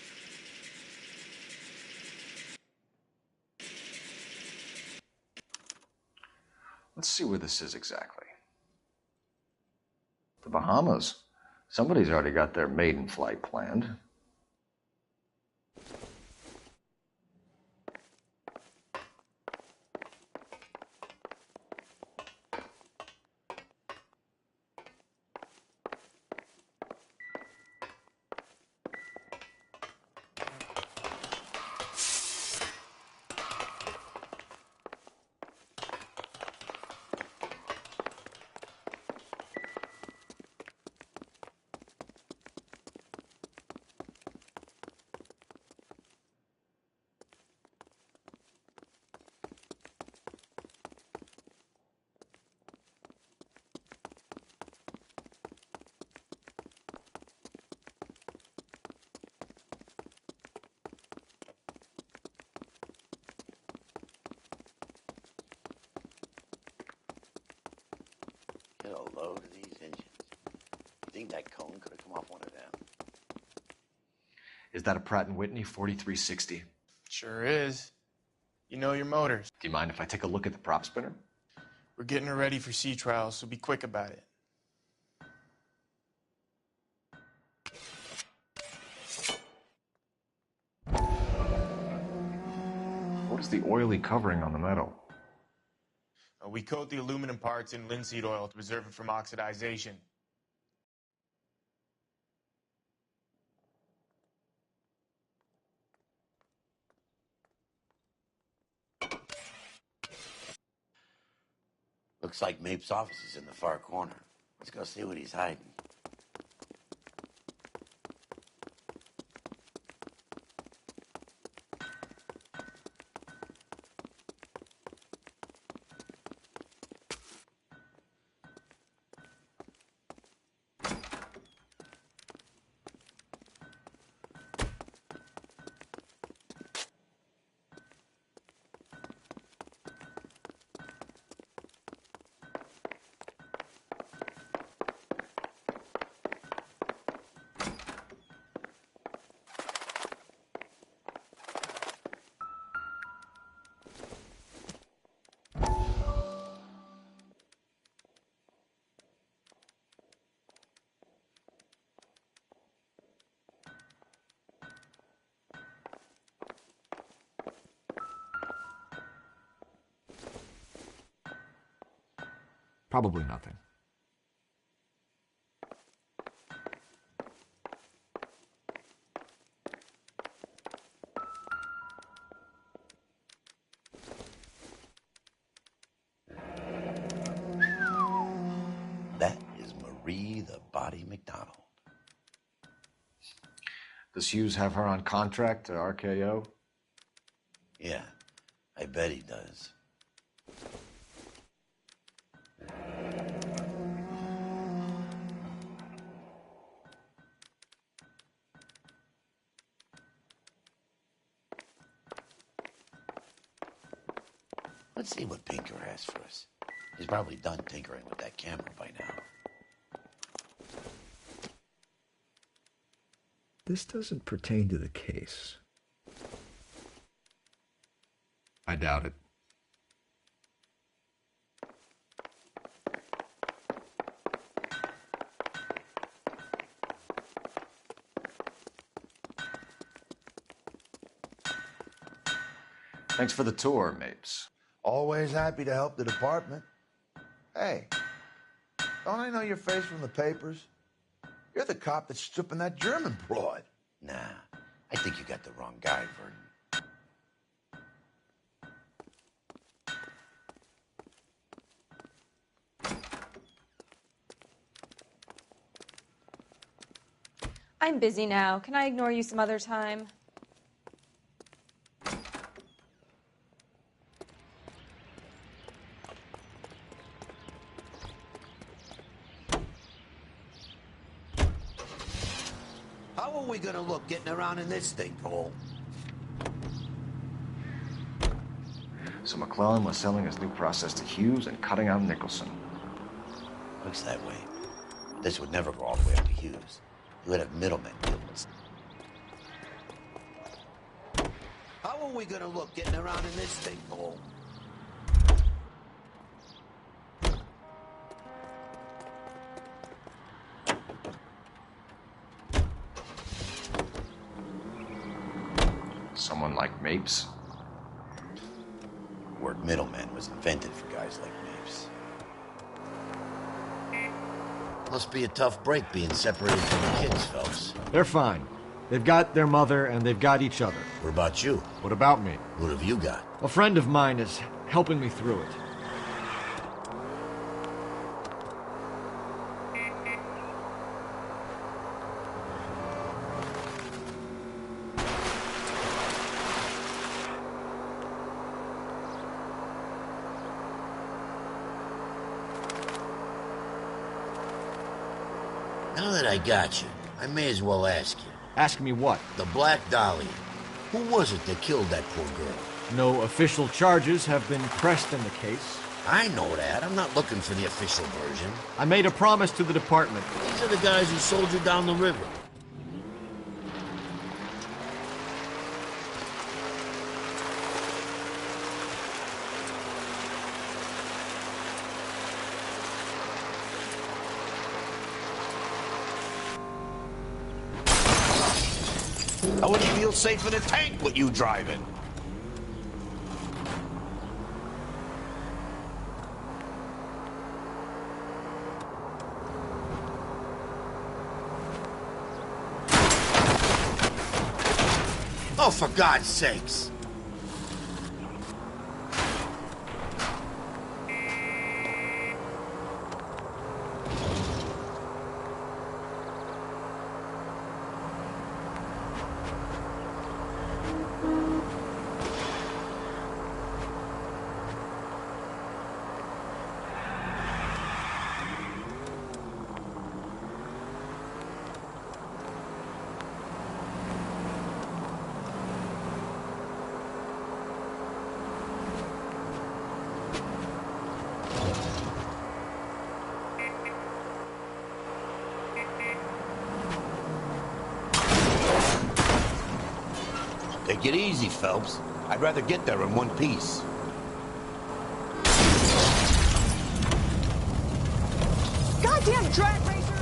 Let's see where this is exactly. The Bahamas. Somebody's already got their maiden flight planned.
Get a load of these engines. You think that cone could have come off one of them?
Is that a Pratt & Whitney 4360?
Sure is. You know your motors.
Do you mind if I take a look at the prop spinner?
We're getting her ready for sea trials, so be quick about it.
What is the oily covering on the metal?
We coat the aluminum parts in linseed oil to preserve it from oxidization.
Looks like Mape's office is in the far corner. Let's go see what he's hiding.
Probably nothing.
That is Marie the Body McDonald.
Does Hughes have her on contract to RKO?
Yeah, I bet he does. Let's see what Pinker has for us. He's probably done tinkering with that camera by now.
This doesn't pertain to the case. I doubt it.
Thanks for the tour, Mapes.
Always happy to help the department. Hey, don't I know your face from the papers? You're the cop that's stripping that German broad.
Nah, I think you got the wrong guy, Vernon.
I'm busy now. Can I ignore you some other time?
How are we gonna look getting around in this thing, Cole?
So McClellan was selling his new process to Hughes and cutting out Nicholson.
Looks that way. This would never go all the way up to Hughes. He would have middlemen deal with us. How are we gonna look getting around in this thing, Cole?
Someone like Mapes?
The word middleman was invented for guys like Mapes. Must be a tough break being separated from the kids, Phelps.
They're fine. They've got their mother and they've got each other.
What about you?
What about me?
What have you got?
A friend of mine is helping me through it.
Now that I got you, I may as well ask you.
Ask me what?
The Black Dahlia. Who was it that killed that poor girl?
No official charges have been pressed in the case.
I know that. I'm not looking for the official version.
I made a promise to the department.
These are the guys who sold you down the river. I wouldn't feel safe in a tank with you driving. Oh, for God's sakes. Take it easy, Phelps. I'd rather get there in one piece.
Goddamn drag racer!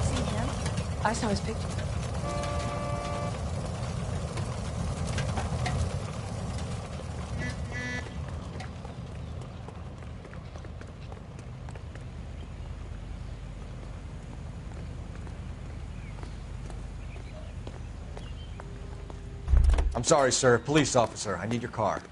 See him? I saw his picture.
I'm sorry, sir. Police officer, I need your car.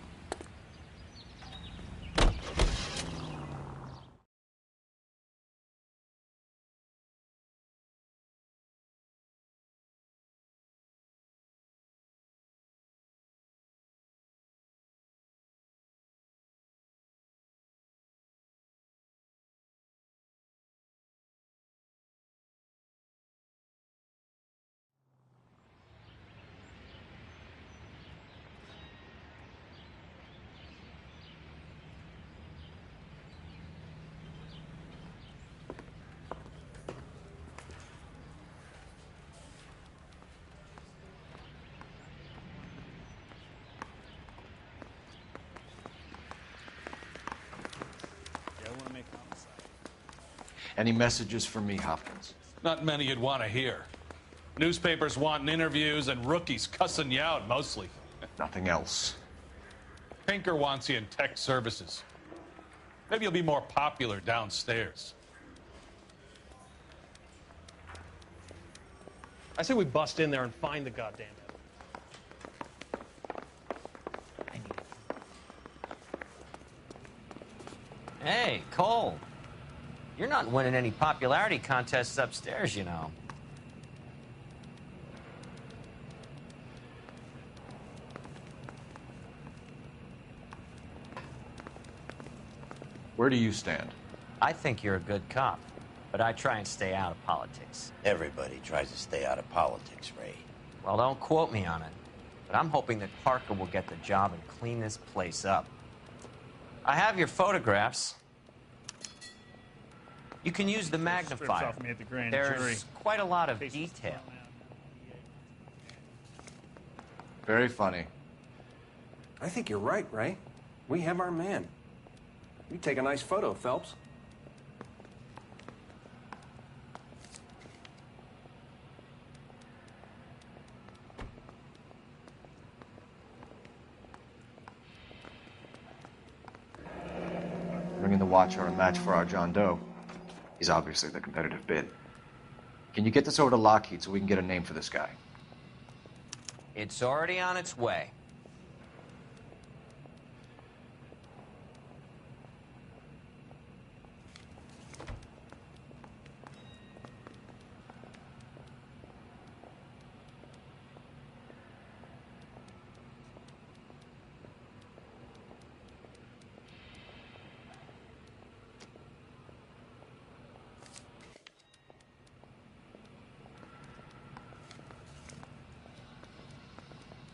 Any messages for me, Hopkins?
Not many you'd want to hear. Newspapers wanting interviews and rookies cussing you out, mostly.
Nothing else.
Pinker wants you in tech services. Maybe you'll be more popular downstairs.
I say we bust in there and find the goddamn evidence.
Hey, Cole. You're not winning any popularity contests upstairs, you know.
Where do you stand?
I think you're a good cop, but I try and stay out of politics.
Everybody tries to stay out of politics, Ray.
Well, don't quote me on it, but I'm hoping that Parker will get the job and clean this place up. I have your photographs. You can use the magnifier.
Off me at the grand
There's
jury.
quite a lot of detail.
Very funny.
I think you're right, Ray. We have our man. You take a nice photo, Phelps.
Bringing the Watcher a match for our John Doe. He's obviously the competitive bid. Can you get this over to Lockheed so we can get a name for this guy?
It's already on its way.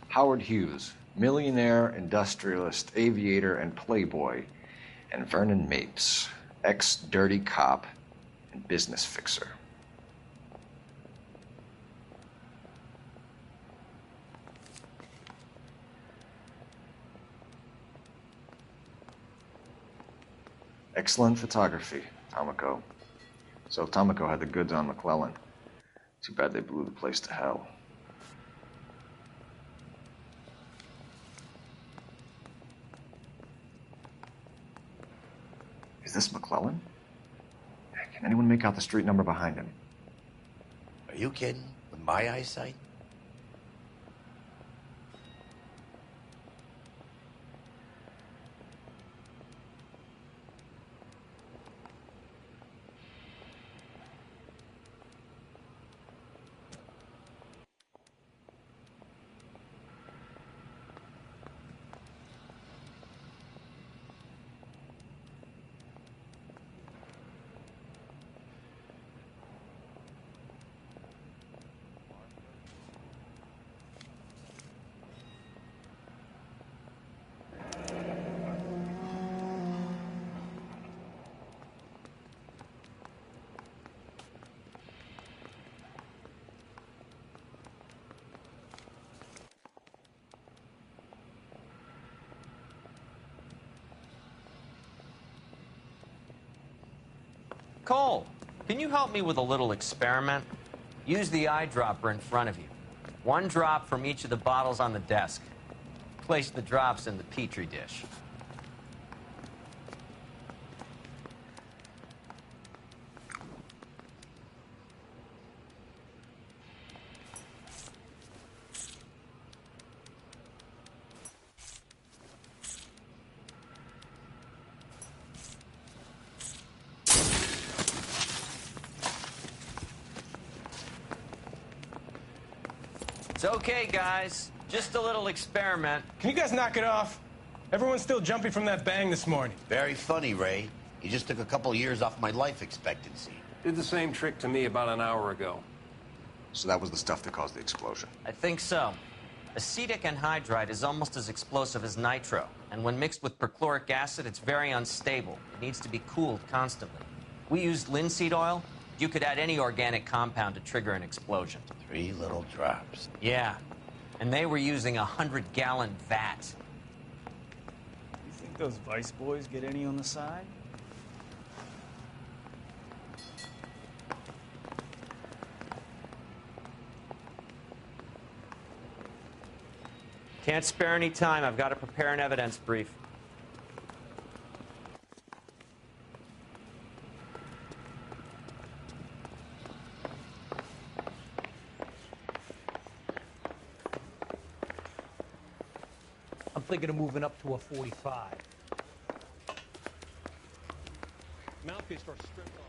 Howard Hughes, millionaire, industrialist, aviator, and playboy, and Vernon Mapes, ex-dirty cop and business fixer. Excellent photography, Tomoko. So Tomoko had the goods on McClellan. Too bad they blew the place to hell. Is this McClellan? Can anyone make out the street number behind him?
Are you kidding? With my eyesight?
Cole, can you help me with a little experiment? Use the eyedropper in front of you. One drop from each of the bottles on the desk. Place the drops in the Petri dish. It's okay, guys. Just a little experiment.
Can you guys knock it off? Everyone's still jumpy from that bang this morning.
Very funny, Ray. You just took a couple years off my life expectancy.
Did the same trick to me about an hour ago.
So that was the stuff that caused the explosion.
I think so. Acetic anhydride is almost as explosive as nitro, and when mixed with perchloric acid, it's very unstable. It needs to be cooled constantly. We used linseed oil. You could add any organic compound to trigger an explosion.
3 little drops.
Yeah, and they were using a 100-gallon vat.
You think those Vice boys get any on the side?
Can't spare any time. I've got to prepare an evidence brief.
I'm thinking of moving up to a 45.
Mouthpiece starts stripped off.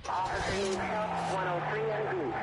Officer 103 and Goose.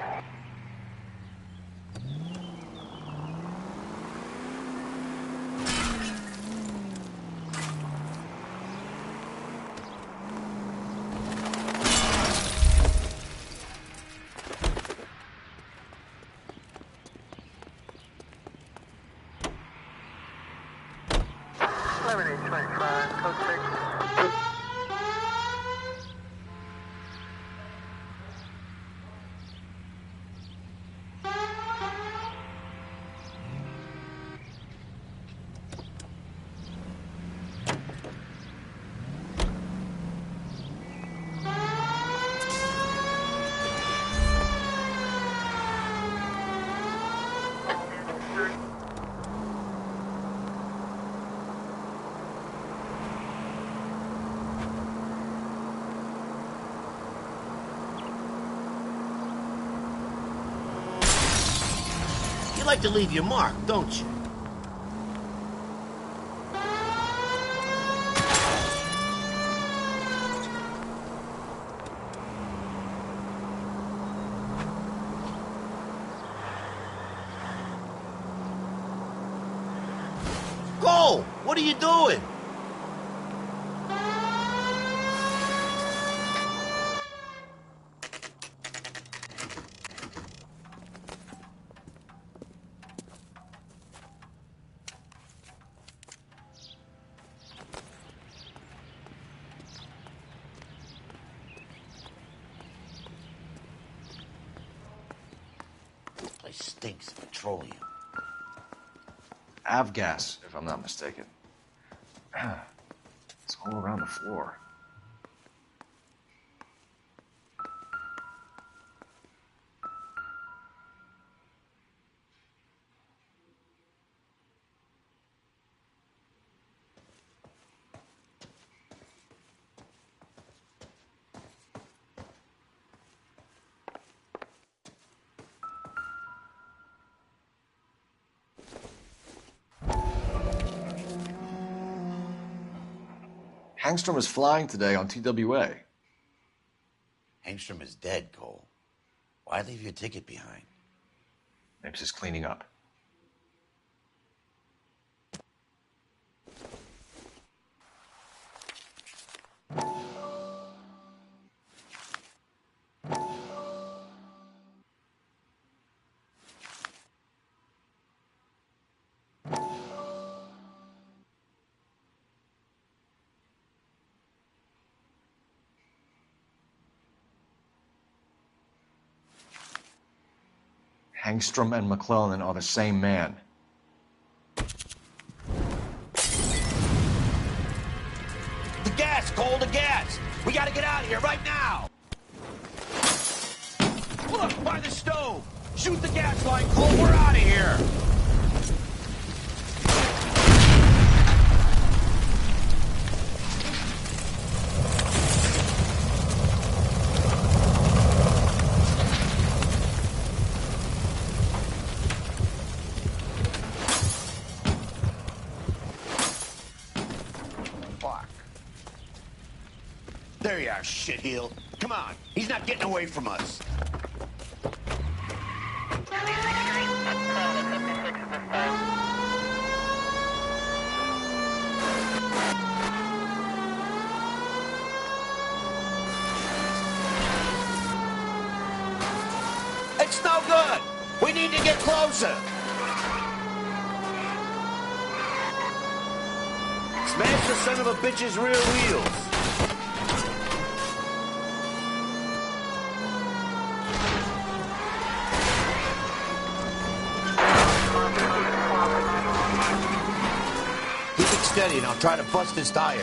You like to leave your mark, don't you? Go! What are you doing? This place stinks of petroleum.
Avgas, if I'm not mistaken. It's all around the floor. Hangstrom is flying today on TWA.
Hangstrom is dead, Cole. Why leave your ticket behind?
Maybe just cleaning up. Hangstrom and McClellan are the same man.
The gas, Cole, the gas! We gotta get out of here right now! Look, by the stove! Shoot the gas line, Cole, we're out of here! There you are, shitheel. Come on, he's not getting away from us. It's no good. We need to get closer. Smash the son of a bitch's rear wheels. Keep it steady and I'll try to bust his tires.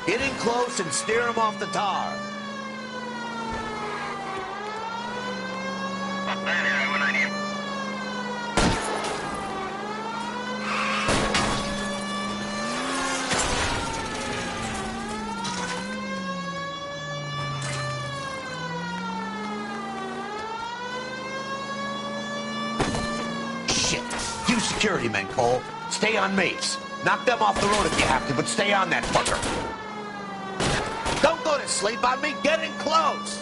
Get in close and steer him off the tar. Shit. You security men, Cole. Stay on mates. Knock them off the road if you have to, but stay on that fucker. Don't go to sleep on me. Get in close.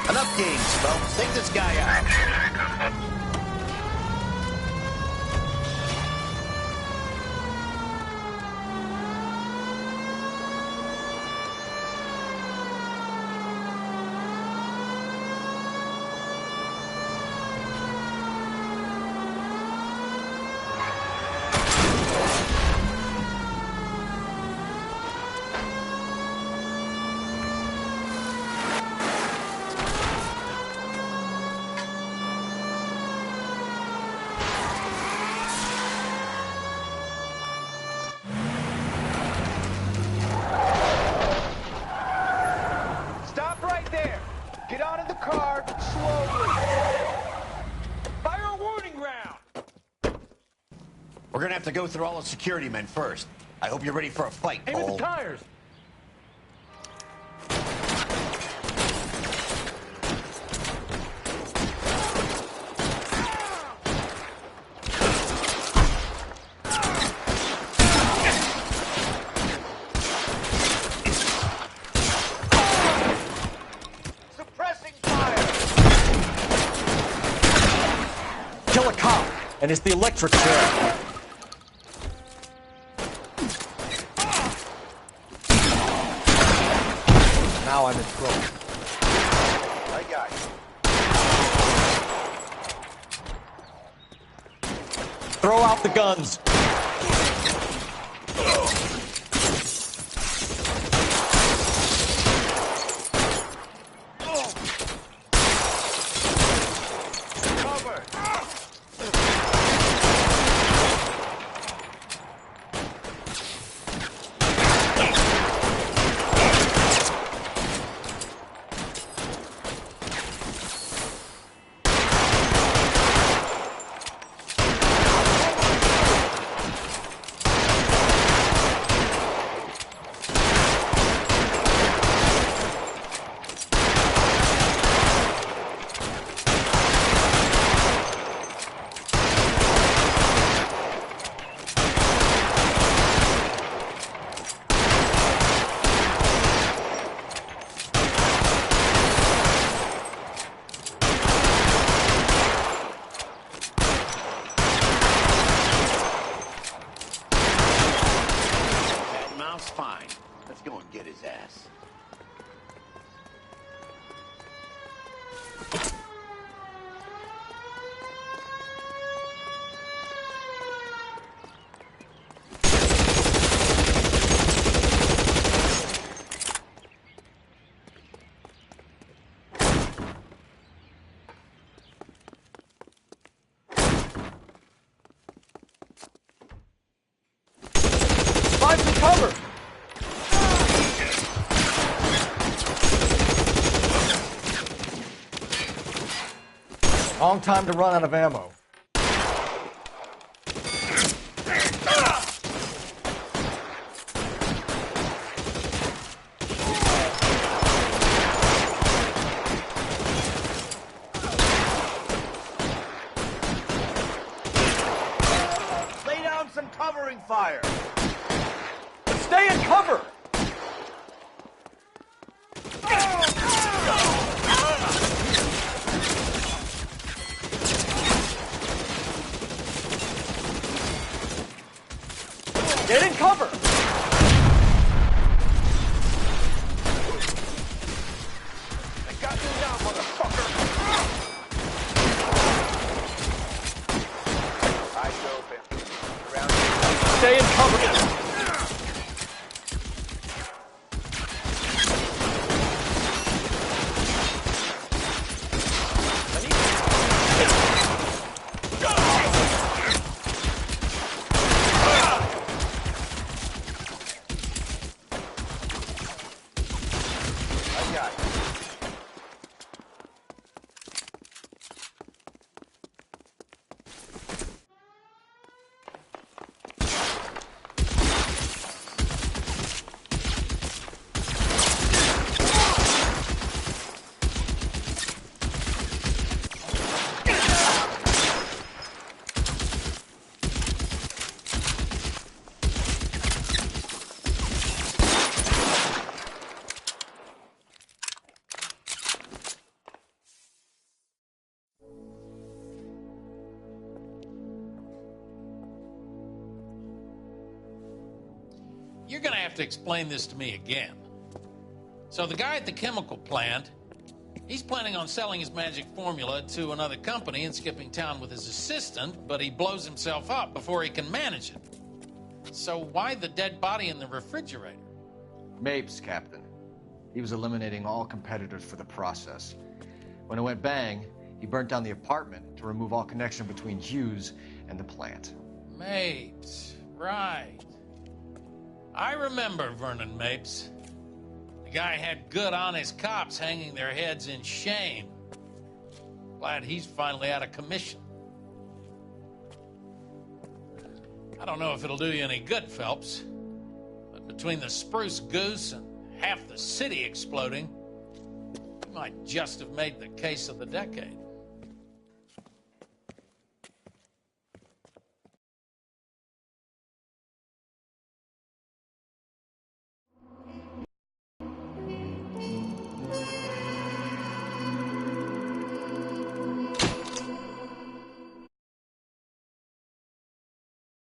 Enough games, folks. Take this guy out.
Stop right there. Get out of the car slowly. Fire a warning round.
We're gonna have to go through all the security men first. I hope you're ready for a fight,
Aim at
Cole.
the tires.
Suppressing fire.
Kill a cop, and it's the electric chair. Now I'm in trouble.
I got you.
Throw out the guns.
Cover. That mouse fine. Let's go and get his ass.
Find some cover. Wrong time to run out of ammo.
Lay down some covering fire.
Stay in cover. Get in cover.
They got you now, motherfucker. Eyes open. Around.
Stay in cover.
you're gonna have to explain this to me again. So the guy at the chemical plant, he's planning on selling his magic formula to another company and skipping town with his assistant, but he blows himself up before he can manage it. So why the dead body in the refrigerator?
Mapes, Captain. He was eliminating all competitors for the process. When it went bang, he burnt down the apartment to remove all connection between Hughes and the plant.
Mapes, right. I remember Vernon Mapes. The guy had good, honest cops hanging their heads in shame. Glad he's finally out of commission. I don't know if it'll do you any good, Phelps, but between the Spruce Goose and half the city exploding, you might just have made the case of the decade.